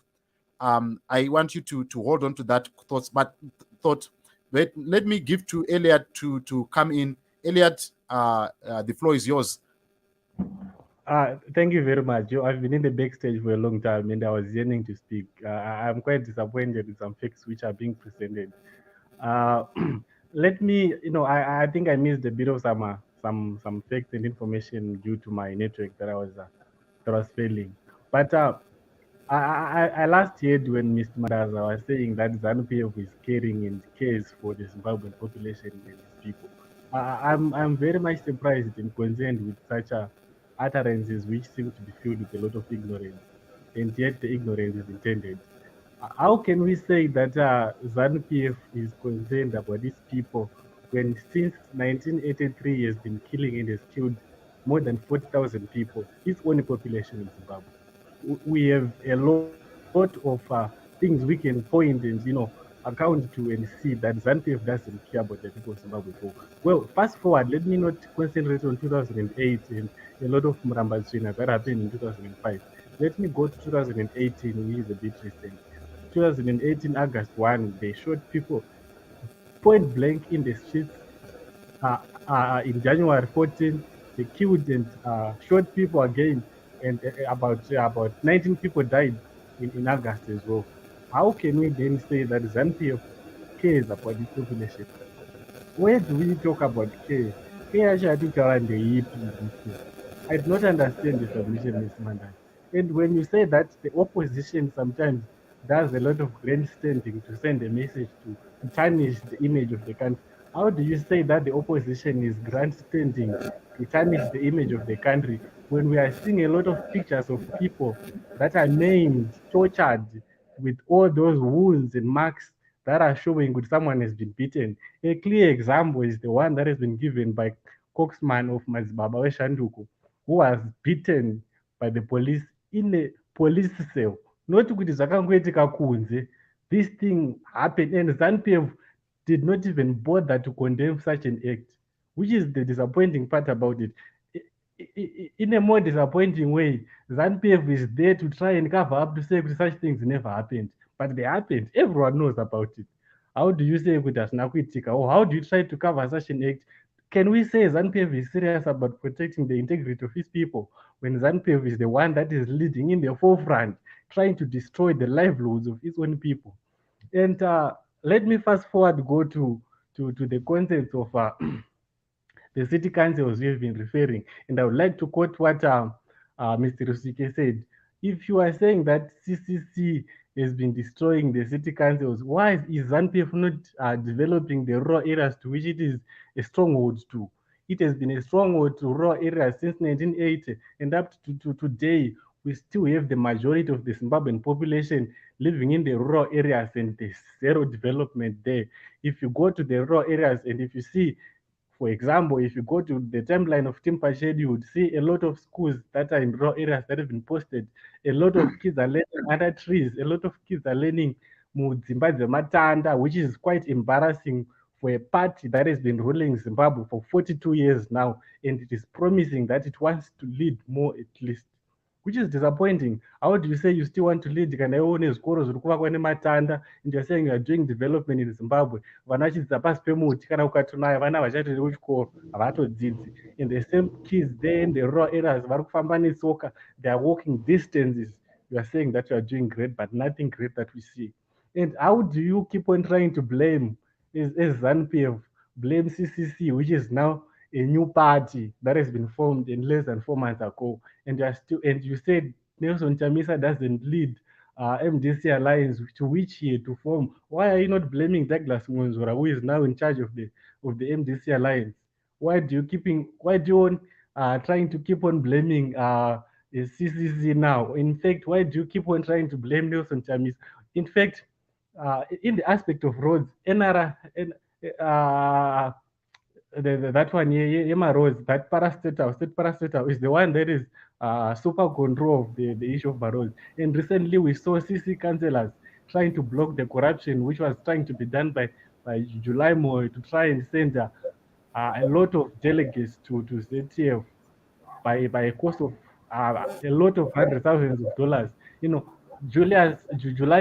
I want you to hold on to that thought. Let me give to Elliot to come in. Elliot, the floor is yours. Thank you very much. I've been in the backstage for a long time, and I was yearning to speak. I'm quite disappointed with some facts which are being presented. Let me, I think I missed a bit of some facts and information due to my network that was failing. But I last heard when Mr. Madaza was saying that ZANU PF is caring and cares for the Zimbabwean population and its people. I'm very much surprised and concerned with such utterances which seem to be filled with a lot of ignorance, and yet the ignorance is intended. How can we say that ZANU PF is concerned about these people when since 1983 he has been killing and has killed more than 40,000 people, its only population in Zimbabwe? We have a lot of things we can point and account to and see that ZANU PF doesn't care about the people of Zimbabwe for. Well, fast forward, let me not concentrate on 2008 and a lot of Murambazwina that happened in 2005. Let me go to 2018, which is a bit recent. 2018 August 1, they shot people point blank in the streets. In January 14, they killed and shot people again, and about 19 people died in August as well. How can we then say that ZANU PF cares about this population? Where do we talk about care? I do not understand the submission, Ms. Mandan. And when you say that the opposition sometimes does a lot of grandstanding to send a message to tarnish the image of the country, how do you say that the opposition is grandstanding to tarnish the image of the country when we are seeing a lot of pictures of people that are maimed, tortured, with all those wounds and marks that are showing that someone has been beaten? A clear example is the one that has been given by Coxman of Mazibaba Shanduku, who was beaten by the police in a police cell. Not kuti zvakangoitika kunze. This thing happened, and ZANU-PF did not even bother to condemn such an act, which is the disappointing part about it. In a more disappointing way, ZANU-PF is there to try and cover up to say that such things never happened, but they happened. Everyone knows about it. How do you say kuti hazvina kuitika, or how do you try to cover such an act? Can we say ZANU-PF is serious about protecting the integrity of his people when ZANU-PF is the one that is leading in the forefront, trying to destroy the livelihoods of its own people? And let me fast forward go to the concept of the city councils we've been referring. And I would like to quote what Mr. Rusike said. If you are saying that CCC has been destroying the city councils, why is ZANU-PF not developing the rural areas to which it is a stronghold to? It has been a stronghold to rural areas since 1980, and up to today, we still have the majority of the Zimbabwean population living in the rural areas, and there's zero development there. If you go to the rural areas and if you see, for example, if you go to the timeline of Team Pashedi, you would see a lot of schools that are in rural areas that have been posted. A lot of kids are learning under trees. A lot of kids are learning Mudzimba Matanda, which is quite embarrassing for a party that has been ruling Zimbabwe for 42 years now, and it is promising that it wants to lead more at least, which is disappointing. How do you say you still want to lead kana ione zvikoro zviri kuvakwa nematanda and you're saying you're doing development in Zimbabwe? Vana vachidza pasi pemuti kana ukati nayo vana vachatoende kuchikoro havatodzidzi. And the same kids there in the rural areas vari kufamba netsoka, they are walking distances. You are saying that you are doing great, but nothing great that we see. And how do you keep on trying to blame, as ZANU-PF, blame CCC, which is now a new party that has been formed in less than 4 months ago, and you said Nelson Chamisa doesn't lead MDC Alliance, to which he had to form. Why are you not blaming Douglas Munzura, who is now in charge of the MDC Alliance? Why do you want trying to keep on blaming CCC now? In fact, why do you keep on trying to blame Nelson Chamisa? In fact, in the aspect of roads, NRA, that one, Yema Roads, that parastatal, state parastatal is the one that is super control of the issue of roads. And recently we saw CC councillors trying to block the corruption, which was trying to be done by July Moy to try and send a lot of delegates to ZTF by a cost of a lot of hundred thousands of dollars. You know, July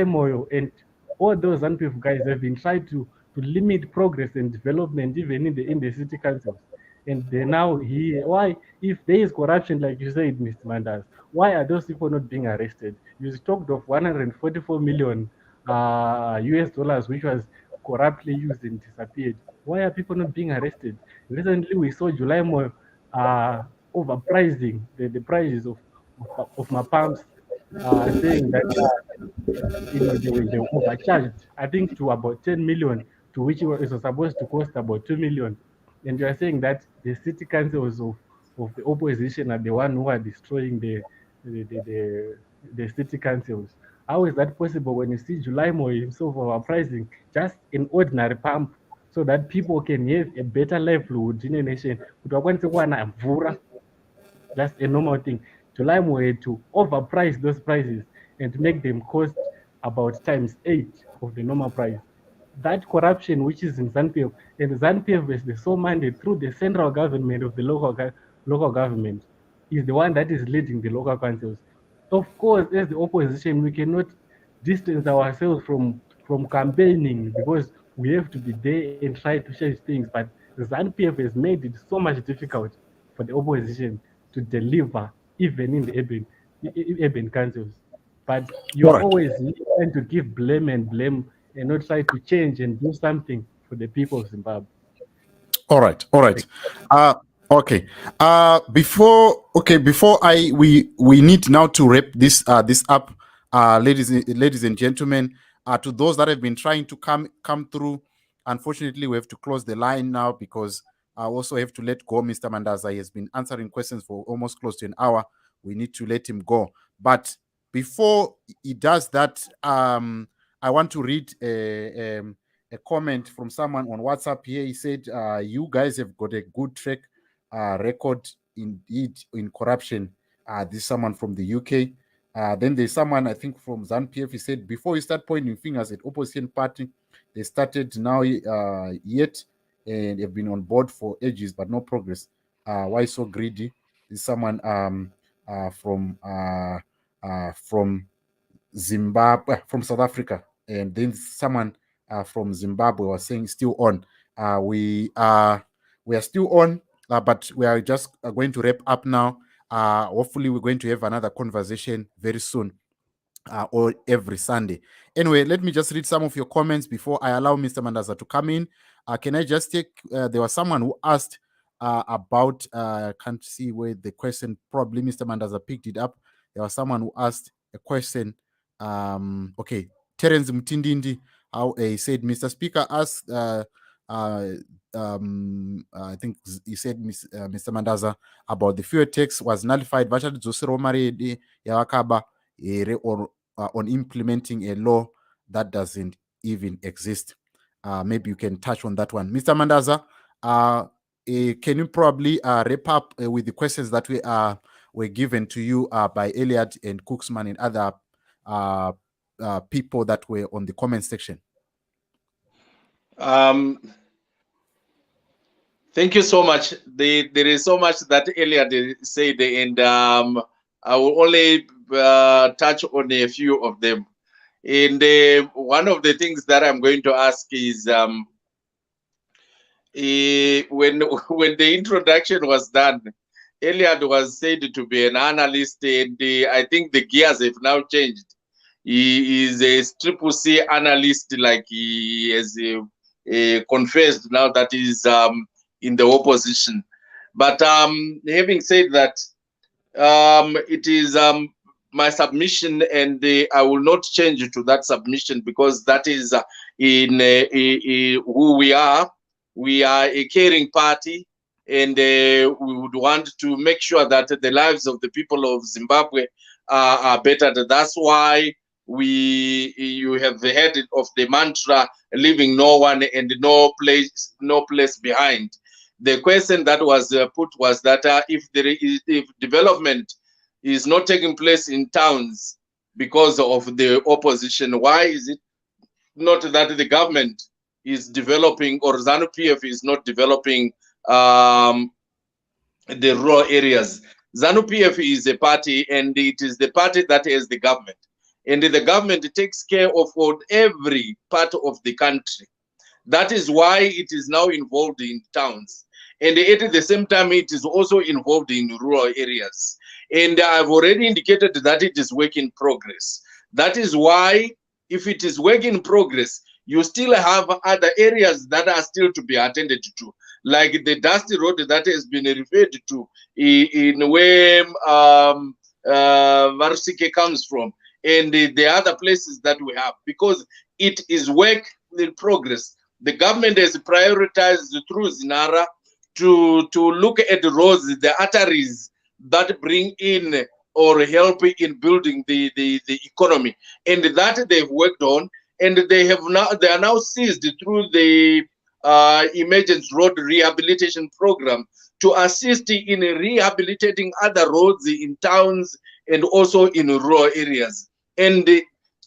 Moyo and all those ZANU-PF guys have been trying to limit progress and development even in the city councils. And they now here, why, if there is corruption, like you said, Mr. Mandas, why are those people not being arrested? You talked of 144 million US dollars, which was corruptly used and disappeared. Why are people not being arrested? Recently, we saw July Moyo overpricing the prices of my pumps, saying that they were overcharged, I think, to about 10 million, to which it was supposed to cost about 2 million. And you are saying that the city councils of the opposition are the one who are destroying the, the, the, the city councils. How is that possible when you see July Moy himself overpricing just an ordinary pump so that people can have a better livelihood in a nation? That's a normal thing. July Moe to overprice those prices and make them cost about times 8 of the normal price. That corruption which is in ZANU-PF, and ZANU-PF is the sole mandate through the central government of the local government, is the one that is leading the local councils. Of course, as the opposition, we cannot distance ourselves from campaigning because we have to be there and try to change things. But ZANU-PF has made it so much difficult for the opposition to deliver, even in the urban councils. But you are always trying to give blame and not try to change and do something for the people of Zimbabwe. All right, all right. Okay. Before we need now to wrap this this up, ladies and gentlemen. To those that have been trying to come through, unfortunately, we have to close the line now because I also have to let go Mr. Mandaza. He has been answering questions for almost close to an hour. We need to let him go. But before he does that, I want to read a comment from someone on WhatsApp here. He said, you guys have got a good track record indeed in corruption. This is someone from the UK. Then there's someone, I think, from ZANU PF. He said, before you start pointing fingers at opposition party, they started now yet and have been on board for ages, but no progress. Why so greedy? This is someone from Zimbabwe, from South Africa. And then someone from Zimbabwe was saying still on. We are still on, but we are just going to wrap up now. Hopefully, we're going to have another conversation very soon, or every Sunday. Anyway, let me just read some of your comments before I allow Mr. Mandaza to come in. Can I just take? There was someone who asked about. Can't see where the question. Probably Mr. Mandaza picked it up. There was someone who asked a question. Okay, Terence Mtindindi. He said, Mr. Speaker asked. I think he said, Mr. Mandaza, about the fuel tax was nullified. Or on implementing a law that doesn't even exist. Maybe you can touch on that one. Mr. Mandaza, can you probably wrap up with the questions that were given to you by Elliot and Cooksman and other people that were on the comment section? Thank you so much. There is so much that Elliot said, and I will only touch on a few of them. And one of the things that I'm going to ask is when the introduction was done, Elliot was said to be an analyst, and I think the gears have now changed. He is a triple C analyst, like he has confessed now that he's in the opposition. But having said that, it is my submission, and I will not change to that submission because that is in who we are. We are a caring party, and we would want to make sure that the lives of the people of Zimbabwe are better. That's why you have heard of the mantra, leaving no one and no place behind. The question that was put was that if development is not taking place in towns because of the opposition, why is it not that the government is developing, or ZANU PF is not developing the rural areas? ZANU PF is a party, and it is the party that has the government, and the government takes care of every part of the country. That is why it is now involved in towns, and at the same time it is also involved in rural areas. And I've already indicated that it is work in progress. That is why, if it is work in progress, you still have other areas that are still to be attended to, like the dusty road that has been referred to in where Varsike comes from, and the other places that we have, because it is work in progress. The government has prioritized through Zinara to look at the roads, the arteries that bring in or help in building the economy, and that they've worked on, and they are now seized through the emergency road rehabilitation program to assist in rehabilitating other roads in towns and also in rural areas. And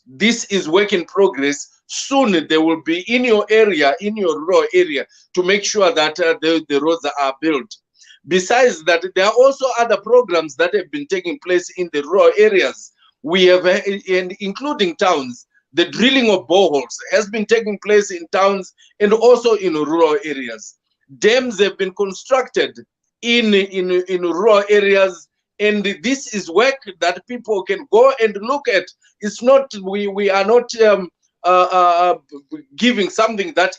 this is work in progress. Soon they will be in your area, in your rural area, to make sure that the roads are built. Besides that, there are also other programs that have been taking place in the rural areas. We have, and including towns, the drilling of boreholes has been taking place in towns and also in rural areas. Dams have been constructed in rural areas, and this is work that people can go and look at. It's not, we are not giving something that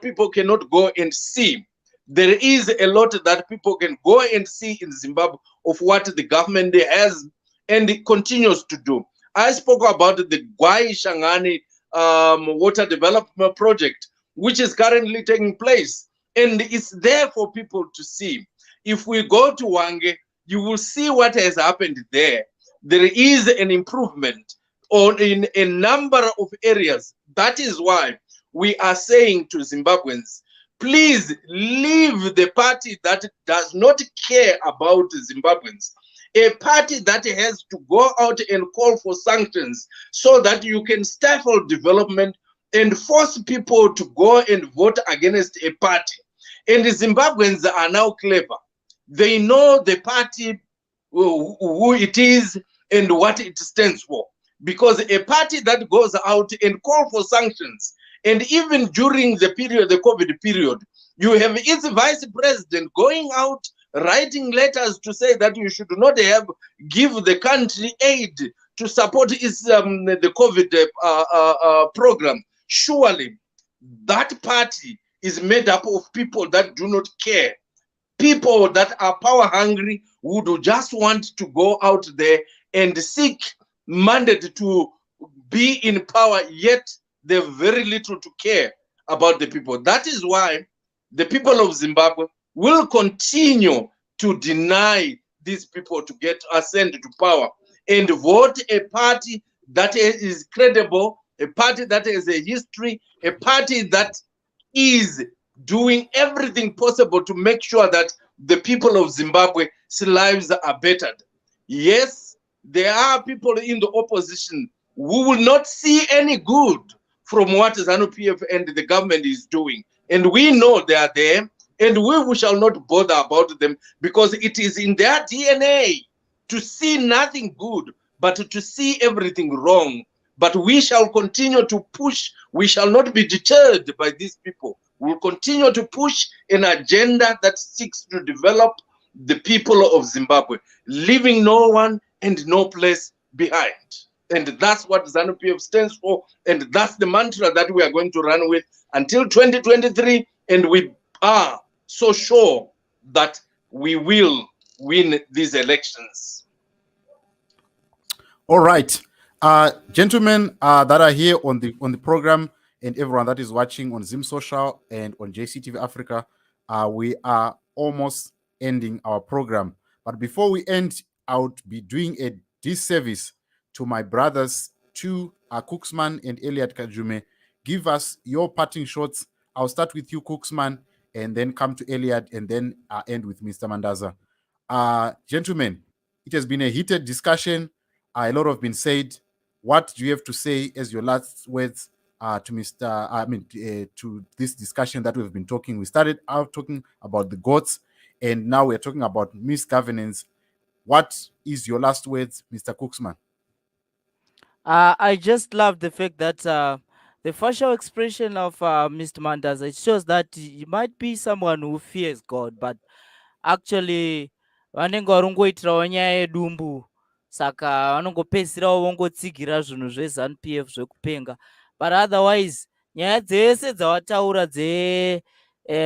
people cannot go and see. There is a lot that people can go and see in Zimbabwe of what the government has and it continues to do. I spoke about the Gwai Shangani water development project, which is currently taking place, and it's there for people to see. If we go to Wange, you will see what has happened there. There is an improvement in a number of areas. That is why we are saying to Zimbabweans, please leave the party that does not care about Zimbabweans. A party that has to go out and call for sanctions so that you can stifle development and force people to go and vote against a party. And the Zimbabweans are now clever. They know the party, who it is and what it stands for. Because a party that goes out and call for sanctions, and even during the period, the COVID period, you have its vice president going out writing letters to say that you should not give the country aid to support the COVID program. Surely that party is made up of people that do not care, people that are power hungry, who do just want to go out there and seek mandate to be in power, yet they have very little to care about the people. That is why the people of Zimbabwe will continue to deny these people to get ascended to power and vote a party that is credible, a party that has a history, a party that is doing everything possible to make sure that the people of Zimbabwe's lives are bettered. Yes, there are people in the opposition who will not see any good from what ZANU PF and the government is doing. And we know they are there, and we shall not bother about them because it is in their DNA to see nothing good, but to see everything wrong. But we shall continue to push. We shall not be deterred by these people. We will continue to push an agenda that seeks to develop the people of Zimbabwe, leaving no one and no place behind. And that's what ZANU PF stands for. And that's the mantra that we are going to run with until 2023. And we are so sure that we will win these elections. All right. Gentlemen that are here on the program and everyone that is watching on Zim Social and on JCTV Africa, we are almost ending our program. But before we end, I would be doing a disservice to my brothers, to Cooksman and Elliot Kajume. Give us your parting shots. I'll start with you, Cooksman, and then come to Elliot, and then end with Mr. Mandaza. Gentlemen, it has been a heated discussion. A lot have been said. What do you have to say as your last words to this discussion that we've been talking? We started out talking about the goats, and now we're talking about misgovernance. What is your last words, Mr. Cooksman? I just love the fact that the facial expression of Mr. Mandaza, it shows that he might be someone who fears God, but actually vanenge varongoitirawo nyaya yedumbu, saka vanongopedzisirawo vongotsigira zvinhu zvezanu PF zvekupenga. But otherwise nyaya dzese dzavataura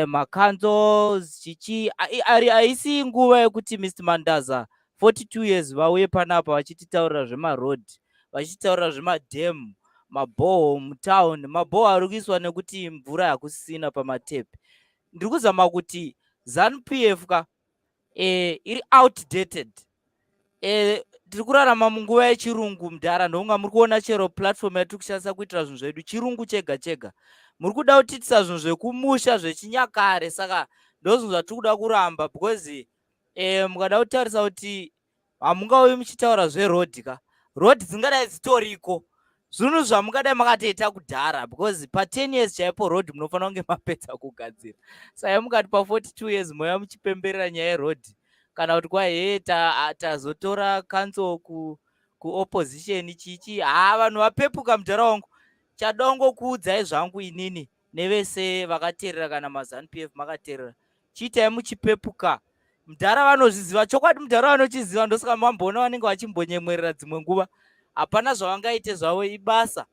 makanzos chichi haisi nguva yekuti Mr. Mandaza 42 years vauye panapa vachititaurira zvemarhodhi, vachitaurira zvemadhemu, mabhoho mutown, mabhoho ari kuiswa nekuti mvura hakusina pamatepi. Ndiri kuzama kuti ZANU PF iri outdated. Tiri kurarama munguva yechirungu mudhara, ndonga muri kuona chero platform yatiri kushandisa kuitira zvinhu zvedu chirungu chega chega. Muri kuda kutiitisa zvinhu zvekumusha zvechinyakare, saka ndozvinhu zvatiri kuda kuramba, because mukada kutarisa kuti hamungauyi muchitaura zverodhi ka rodhi dzingadai dzitoriko, zvinhu zvamungadai makatoita kudhara, because pa 10 years chaipo rodhi munofanira kunge mapedza kugadzira. Saka mukati pa 42 years moya muchipemberera nyaya yerodhi, kana kuti kwahe tazotora council kuopposition chichi, vanhu vapepuka mudhara wangu. Chadongo kuudzai zvangu inini nevese vakateerera kana mazanu PF makateerera, chiitai muchipepuka. Mudhara vanozviziva, chokwadi mudhara vanochiziva, ndosaka mamboona vanenge vachimbonyemwerera dzimwe nguva. Hapana zvavangaite zvavo ibasa,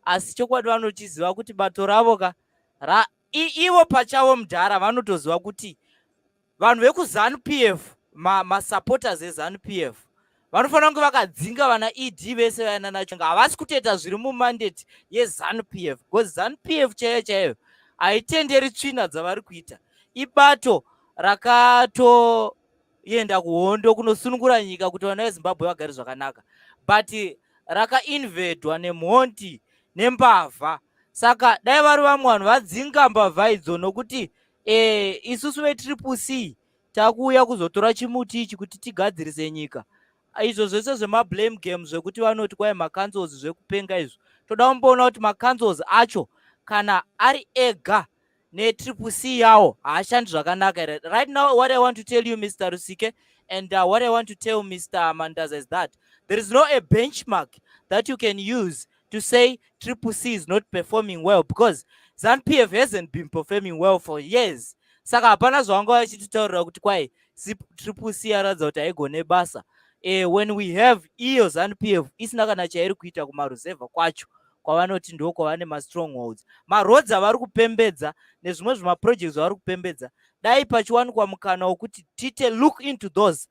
asi chokwadi vanochiziva kuti bato ravo ivo pachavo mudhara vanotoziva kuti vanhu vekuzanu pf masupporters ezanu pf vanofanira kunge vakadzinga vana ed vese vaina nacho havasi kutoita zviri mumandate yezanu pf because zanu pf chaiyo chaiyo haitenderi tsvina dzavari kuita ibato rakatoenda kuhondo kunosunungura nyika kuti vana vezimbabwe vagare zvakanaka but rakainvedwa nemhonti nembavha. Saka dai vari vamwe vanhu vadzinga mbavha idzo nokuti isusu vetriple c takuuya kuzotora chimuti ichi kuti tigadzirise nyika. Izvo zvese zvemablame game zvekuti vanoti kwai macancels zvekupenga izvo toda kumboona kuti macancels acho kana ari ega netriple c yawo haashandi zvakanaka here. Right now what I want to tell you Mr. Rusike and what I want to tell Mr. Mandaza is that there is no a benchmark that you can use to say triple C is not performing well because ZANU PF hasn't been performing well for years. Saka hapana zvavanga vachititaurira kuti kwai triple C yaradza kuti haigone basa. When we have iyo ZANU PF isina kana chairi kuita kumaruzevha kwacho kwavanoti ndo kwavane mastrongholds. Maroads avari kupembedza nezvimwe zvimaprojects avari kupembedza dai pachiwanikwa mukana wokuti tite look into those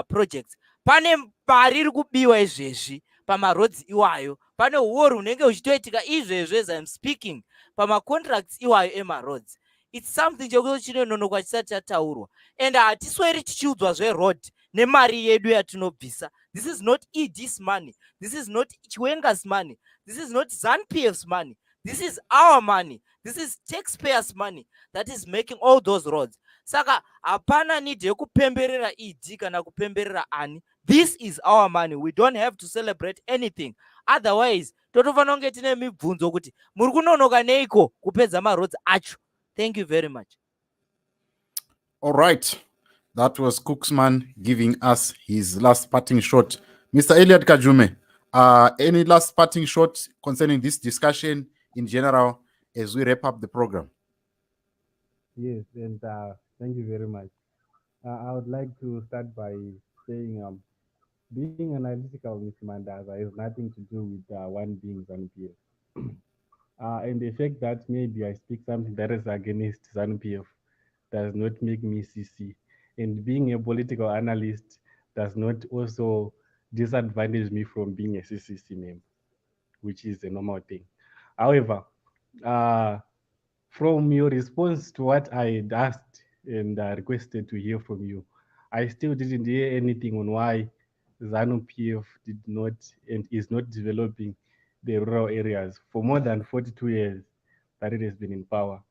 projects. Pane mari iri kubiwa izvezvi pamaroads iwayo, pane war hunenge huchitoitika izvezvi as I'm speaking pamacontracts iwayo emaroads. It's something chekuti chinononokwa chisati chataurwa and hatisweri tichiudzwa zveroad nemari yedu yatinobvisa. This is not ED's money, this is not Chiwenga's money, this is not ZANU PF's money, this is our money, this is taxpayers money that is making all those roads. Saka hapana need yekupemberera ED kana kupemberera ani. This is our money, we don't have to celebrate anything, otherwise totofanira kunge tine mibvunzo kuti muri kunonoka neiko kupedza maroads acho. Thank you very much. All right, that was Cooksman giving us his last parting shot. Mr. Elliot Kajume, any last parting shot concerning this discussion in general as we wrap up the program? Yes, and thank you very much. I would like to start by saying being analytical, Mr. Mandaza, has nothing to do with one being ZANU PF. And the fact that maybe I speak something that is against ZANU PF does not make me CC. And being a political analyst does not also disadvantage me from being a CCC member, which is a normal thing. However, from your response to what I had asked and requested to hear from you, I still didn't hear anything on why ZANU PF did not and is not developing the rural areas for more than 42 years that it has been in power.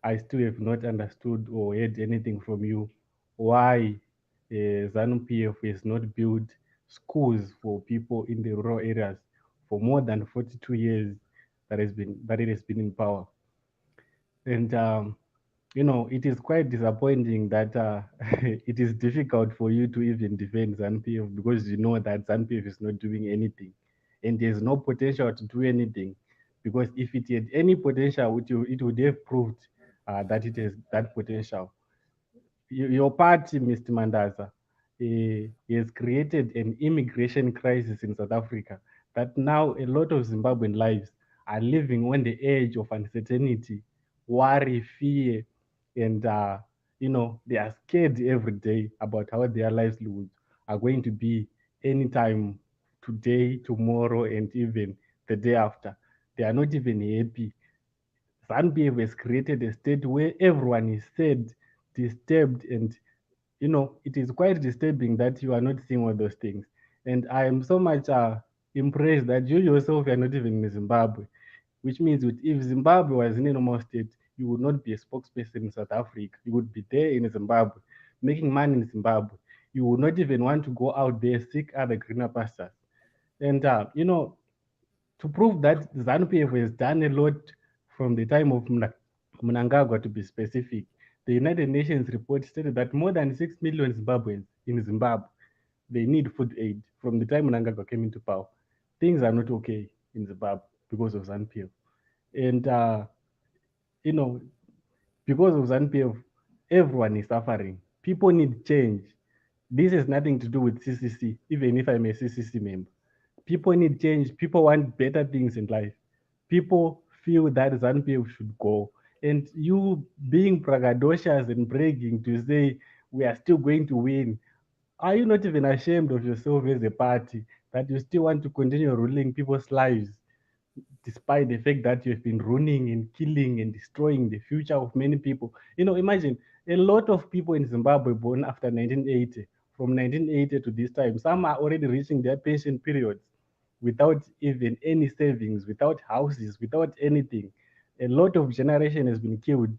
I still have not understood or heard anything from you why ZANU PF has not built schools for people in the rural areas for more than 42 years that it has been in power. And it is quite disappointing that it is difficult for you to even defend ZANU PF because you know that ZANU PF is not doing anything and there's no potential to do anything, because if it had any potential, it would have proved that it has that potential. Your party, Mr. Mandaza, has created an immigration crisis in South Africa that now a lot of Zimbabwean lives are living on the edge of uncertainty, worry, fear, and they are scared every day about how their livelihoods are going to be anytime today, tomorrow, and even the day after. They are not even happy. ZANU PF has created a state where everyone is sad, disturbed, and it is quite disturbing that you are not seeing all those things. And I am so much impressed that you yourself are not even in Zimbabwe, which means that if Zimbabwe was in a normal state, you would not be a spokesperson in South Africa. You would be there in Zimbabwe, making money in Zimbabwe. You would not even want to go out there, seek other greener pastures. And, to prove that ZANU PF has done a lot from the time of Mnangagwa, to be specific, the United Nations report stated that more than 6 million Zimbabweans in Zimbabwe, they need food aid from the time Mnangagwa came into power. Things are not okay in Zimbabwe because of ZANU PF. And, because of ZANU PF, everyone is suffering. People need change. This has nothing to do with CCC, even if I'm a CCC member. People need change. People want better things in life. People feel that ZANU PF should go. and you being braggadocious and bragging to say we are still going to win. Are you not even ashamed of yourself as a party that you still want to continue ruling people's lives, despite the fact that you've been ruining and killing and destroying the future of many people? Imagine a lot of people in Zimbabwe born after 1980, from 1980 to this time, some are already reaching their pension periods without even any savings, without houses, without anything. A lot of generation has been killed,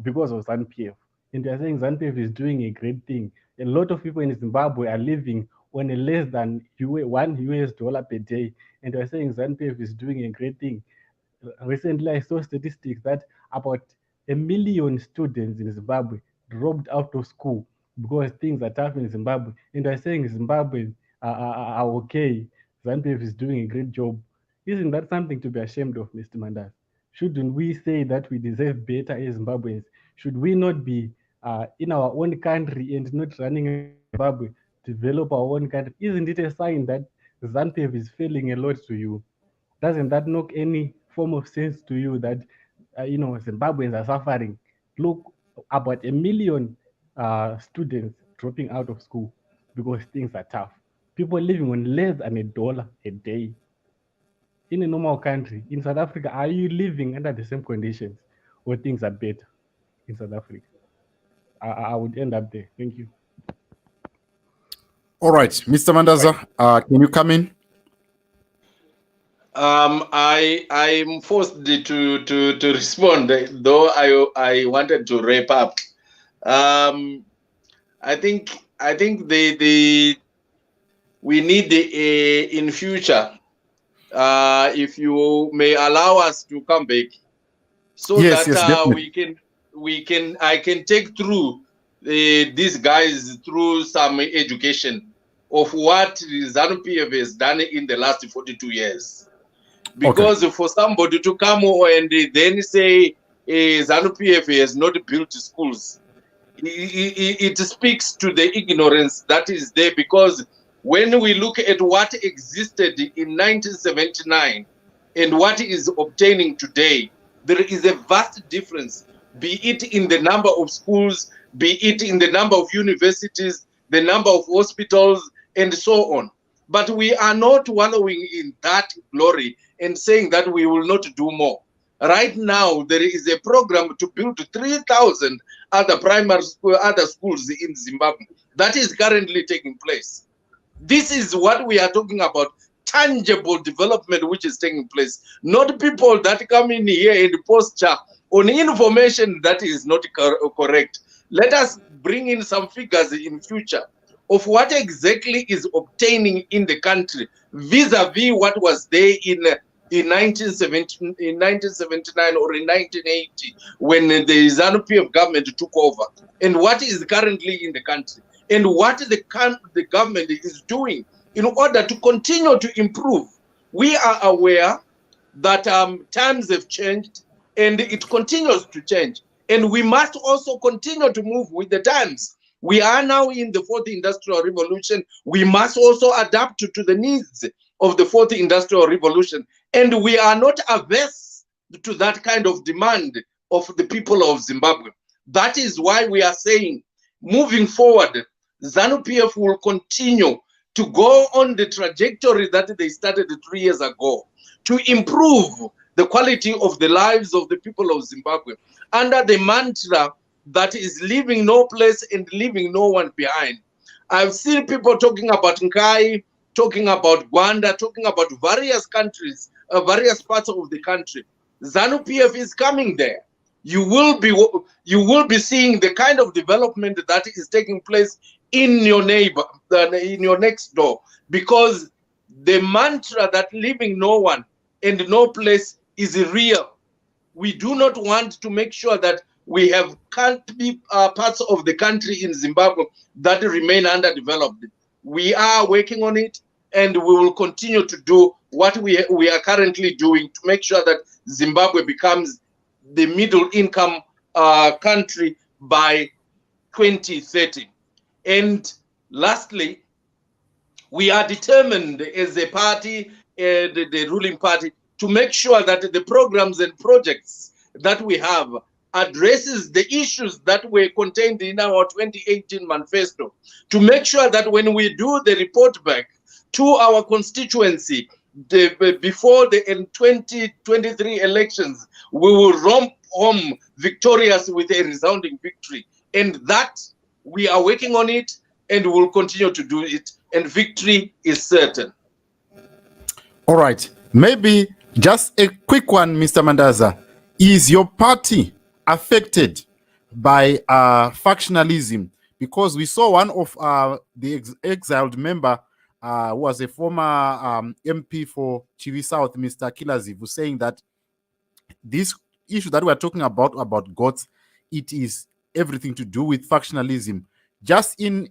because of ZANU PF. And they are saying ZANU PF is doing a great thing. A lot of people in Zimbabwe are living on a less than $1 per day. And they are saying ZANU PF is doing a great thing. Recently, I saw statistics that about 1 million students in Zimbabwe dropped out of school because things are tough in Zimbabwe. And they're saying Zimbabwe are okay. ZANU PF is doing a great job. Isn't that something to be ashamed of, Mr. Mandas? Shouldn't we say that we deserve better as Zimbabweans? Should we not be in our own country and not running away from Zimbabwe, develop our own country? Isn't it a sign that ZANU PF is failing a lot to you? Doesn't that knock any form of sense to you that Zimbabweans are suffering? Look, about 1 million students dropping out of school because things are tough. People living on less than $1 a day. In a normal country, in South Africa, are you living under the same conditions, or things are better in South Africa? I would end up there. Thank you. All right, Mr. Mandaza, can you come in? I'm forced to respond, though I wanted to wrap up. I think we need in future, if you may allow us to come back, so Yes, that definitely. I can take through these guys through some education of what ZANU PF has done in the last 42 years. Because for somebody to come and then say ZANU PF has not built schools, it speaks to the ignorance that is there. Because when we look at what existed in 1979 and what is obtaining today, there is a vast difference, be it in the number of schools, be it in the number of universities, the number of hospitals, and so on. But we are not wallowing in that glory and saying that we will not do more. Right now, there is a program to build 3,000 other other schools in Zimbabwe. That is currently taking place. This is what we are talking about, tangible development which is taking place, not people that come in here and posture on information that is not correct. Let us bring in some figures in future of what exactly is obtaining in the country vis-a-vis what was there in 1979 or in 1980 when the ZANU PF government took over, and what is currently in the country, and what the government is doing in order to continue to improve. We are aware that times have changed and it continues to change, and we must also continue to move with the times. We are now in the fourth industrial revolution. We must also adapt to the needs of the fourth industrial revolution. And we are not averse to that kind of demand of the people of Zimbabwe. That is why we are saying, moving forward, ZANU PF will continue to go on the trajectory that they started 3 years ago, to improve the quality of the lives of the people of Zimbabwe under the mantra that is leaving no place and leaving no one behind. I've seen people talking about Nkai, talking about Rwanda, talking about various countries, various parts of the country. ZANU PF is coming there. You will be seeing the kind of development that is taking place in your neighbor, in your next door, because the mantra that leaving no one and no place is real. We do not want to make sure that we have parts of the country in Zimbabwe that remain underdeveloped. We are working on it, and we will continue to do what we are currently doing to make sure that Zimbabwe becomes the middle income country by 2030. And lastly, we are determined as a party, the ruling party, to make sure that the programs and projects that we have addresses the issues that were contained in our 2018 manifesto, to make sure that when we do the report back to our constituency before the 2023 elections, we will romp home victorious with a resounding victory. And that we are working on it and will continue to do it, and victory is certain. All right. Maybe just a quick one, Mr. Mandaza. Is your party affected by factionalism? Because we saw one of the exiled member who was a former MP for Chivi South, Mr. Kilazivu, saying that this issue that we're talking about goats, it is everything to do with factionalism. Just in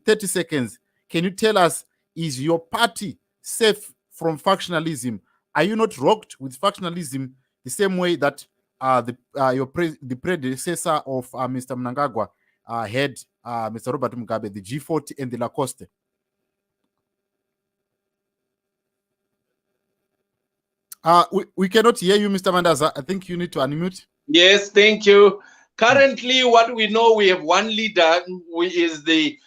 30 seconds, can you tell us, is your party safe from factionalism? Are you not rocked with factionalism the same way that the predecessor of Mr. Mnangagwa had Mr. Robert Mugabe, the G40 and the Lacoste? We cannot hear you, Mr. Mandaza. I think you need to unmute. Yes, thank you. Currently, what we know, we have one leader, who is the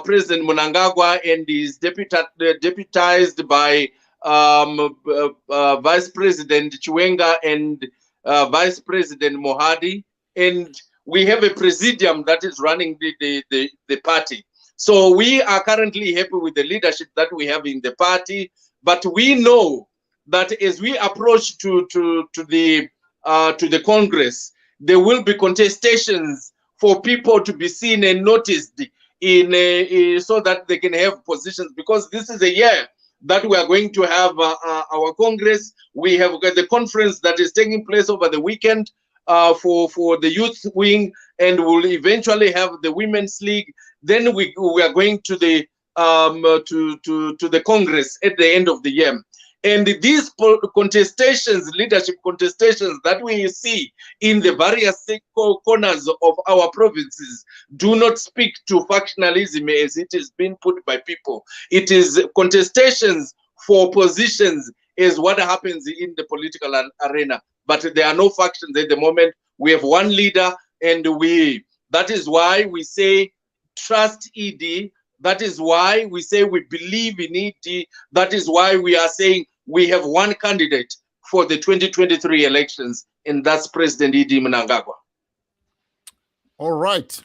President Mnangagwa, and is deputized by Vice President Chiwenga and Vice President Mohadi. And we have a presidium that is running the party. So we are currently happy with the leadership that we have in the party. But we know that as we approach to the Congress, there will be contestations for people to be seen and noticed so that they can have positions, because this is a year that we are going to have our Congress. We have got the conference that is taking place over the weekend for the youth wing, and we'll eventually have the women's league. Then we are going to the Congress at the end of the year. And these contestations, leadership contestations that we see in the various corners of our provinces, do not speak to factionalism as it is being put by people. It is contestations for positions is what happens in the political arena. But there are no factions at the moment. We have one leader, and that is why we say trust ED. That is why we say we believe in ED. That is why we are saying we have one candidate for the 2023 elections, and that's President Edi Mnangagwa. All right.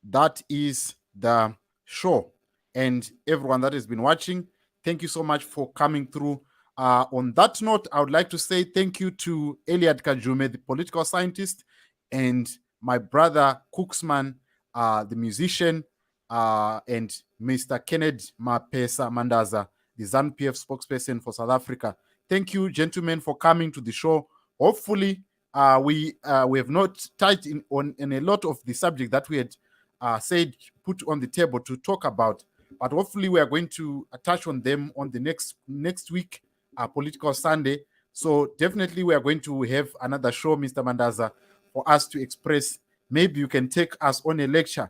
That is the show. And everyone that has been watching, thank you so much for coming through. On that note, I would like to say thank you to Eliad Kajume, the political scientist, and my brother Cooksman, the musician, and Mr. Kenneth Mapesa Mandaza, the ZANU PF spokesperson for South Africa. Thank you, gentlemen, for coming to the show. Hopefully, we have not touched on a lot of the subject that we had put on the table to talk about, but hopefully we are going to touch on them on the next week, Political Sunday. So definitely we are going to have another show, Mr. Mandaza, for us to express. Maybe you can take us on a lecture,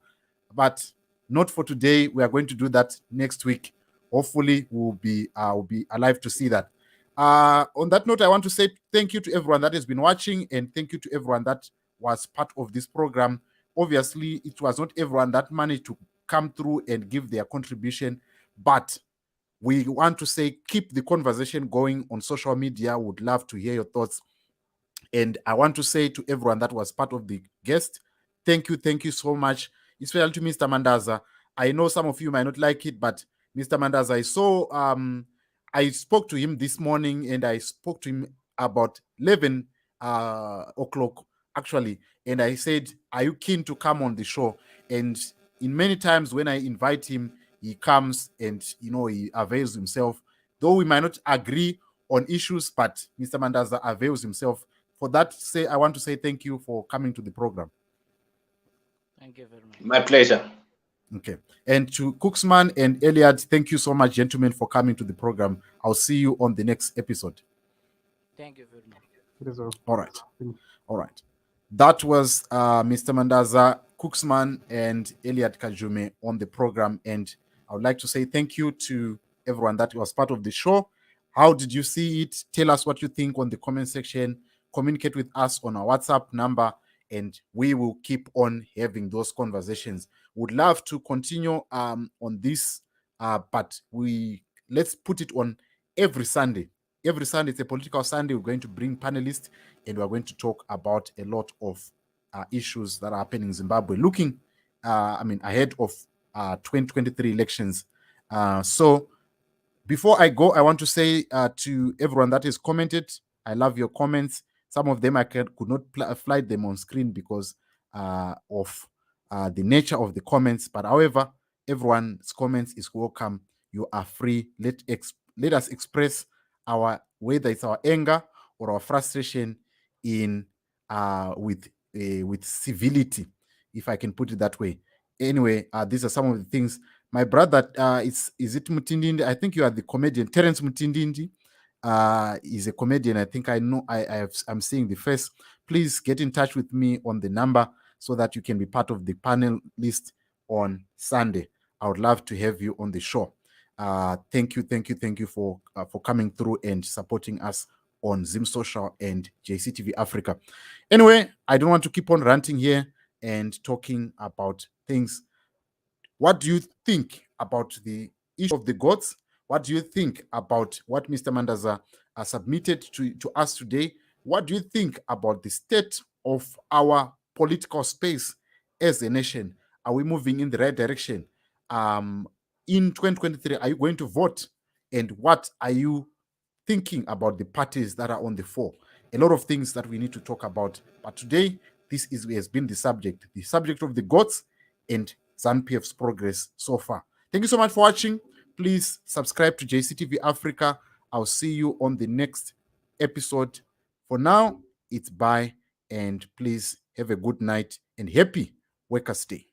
but not for today. We are going to do that next week. Hopefully we'll be alive to see that. On that note, I want to say thank you to everyone that has been watching, and thank you to everyone that was part of this program. Obviously, it was not everyone that managed to come through and give their contribution, but we want to say keep the conversation going on social media. Would love to hear your thoughts. And I want to say to everyone that was part of the guest, thank you so much, especially to Mr. Mandaza. I know some of you might not like it, but Mr. Mandaza, I spoke to him this morning, and I spoke to him about 11 o'clock, actually. And I said, are you keen to come on the show? And in many times when I invite him, he comes and, he avails himself. Though we might not agree on issues, but Mr. Mandaza avails himself. For that, I want to say thank you for coming to the program. Thank you very much. My pleasure. Okay. And to Cooksman and Eliad, thank you so much, gentlemen, for coming to the program. I'll see you on the next episode. Thank you very much. All right. That was Mr. Mandaza, Cooksman, and Eliad Kajume on the program. And I would like to say thank you to everyone that was part of the show. How did you see it? Tell us what you think on the comment section. communicate with us on our WhatsApp number, and we will keep on having those conversations. Would love to continue on this, but let's put it on every Sunday. Every Sunday, it's a political Sunday. We're going to bring panelists, and we're going to talk about a lot of issues that are happening in Zimbabwe, looking, ahead of 2023 elections. So before I go, I want to say to everyone that has commented, I love your comments. Some of them I could not fly them on screen because of the nature of the comments. But however, everyone's comments is welcome. You are free. Let us express whether it's our anger or our frustration in with civility, if I can put it that way. Anyway, these are some of the things. My brother, is it Mutindindi? I think you are the comedian. Terence Mutindindi is a comedian. I think I know. I'm seeing the face. Please get in touch with me on the number so that you can be part of the panel list on Sunday. I would love to have you on the show. Thank you for coming through and supporting us on Zim Social and JCTV Africa. Anyway, I don't want to keep on ranting here and talking about things. What do you think about the issue of the gods? What do you think about what Mr. Mandaza submitted to us today? What do you think about the state of our political space as a nation? Are we moving in the right direction? In 2023, are you going to vote? And what are you thinking about the parties that are on the fore? A lot of things that we need to talk about. But today, has been the subject of the gods and ZANU PF's progress so far. Thank you so much for watching. Please subscribe to JCTV Africa. I'll see you on the next episode. For now, it's bye, and please have a good night and happy Workers' Day.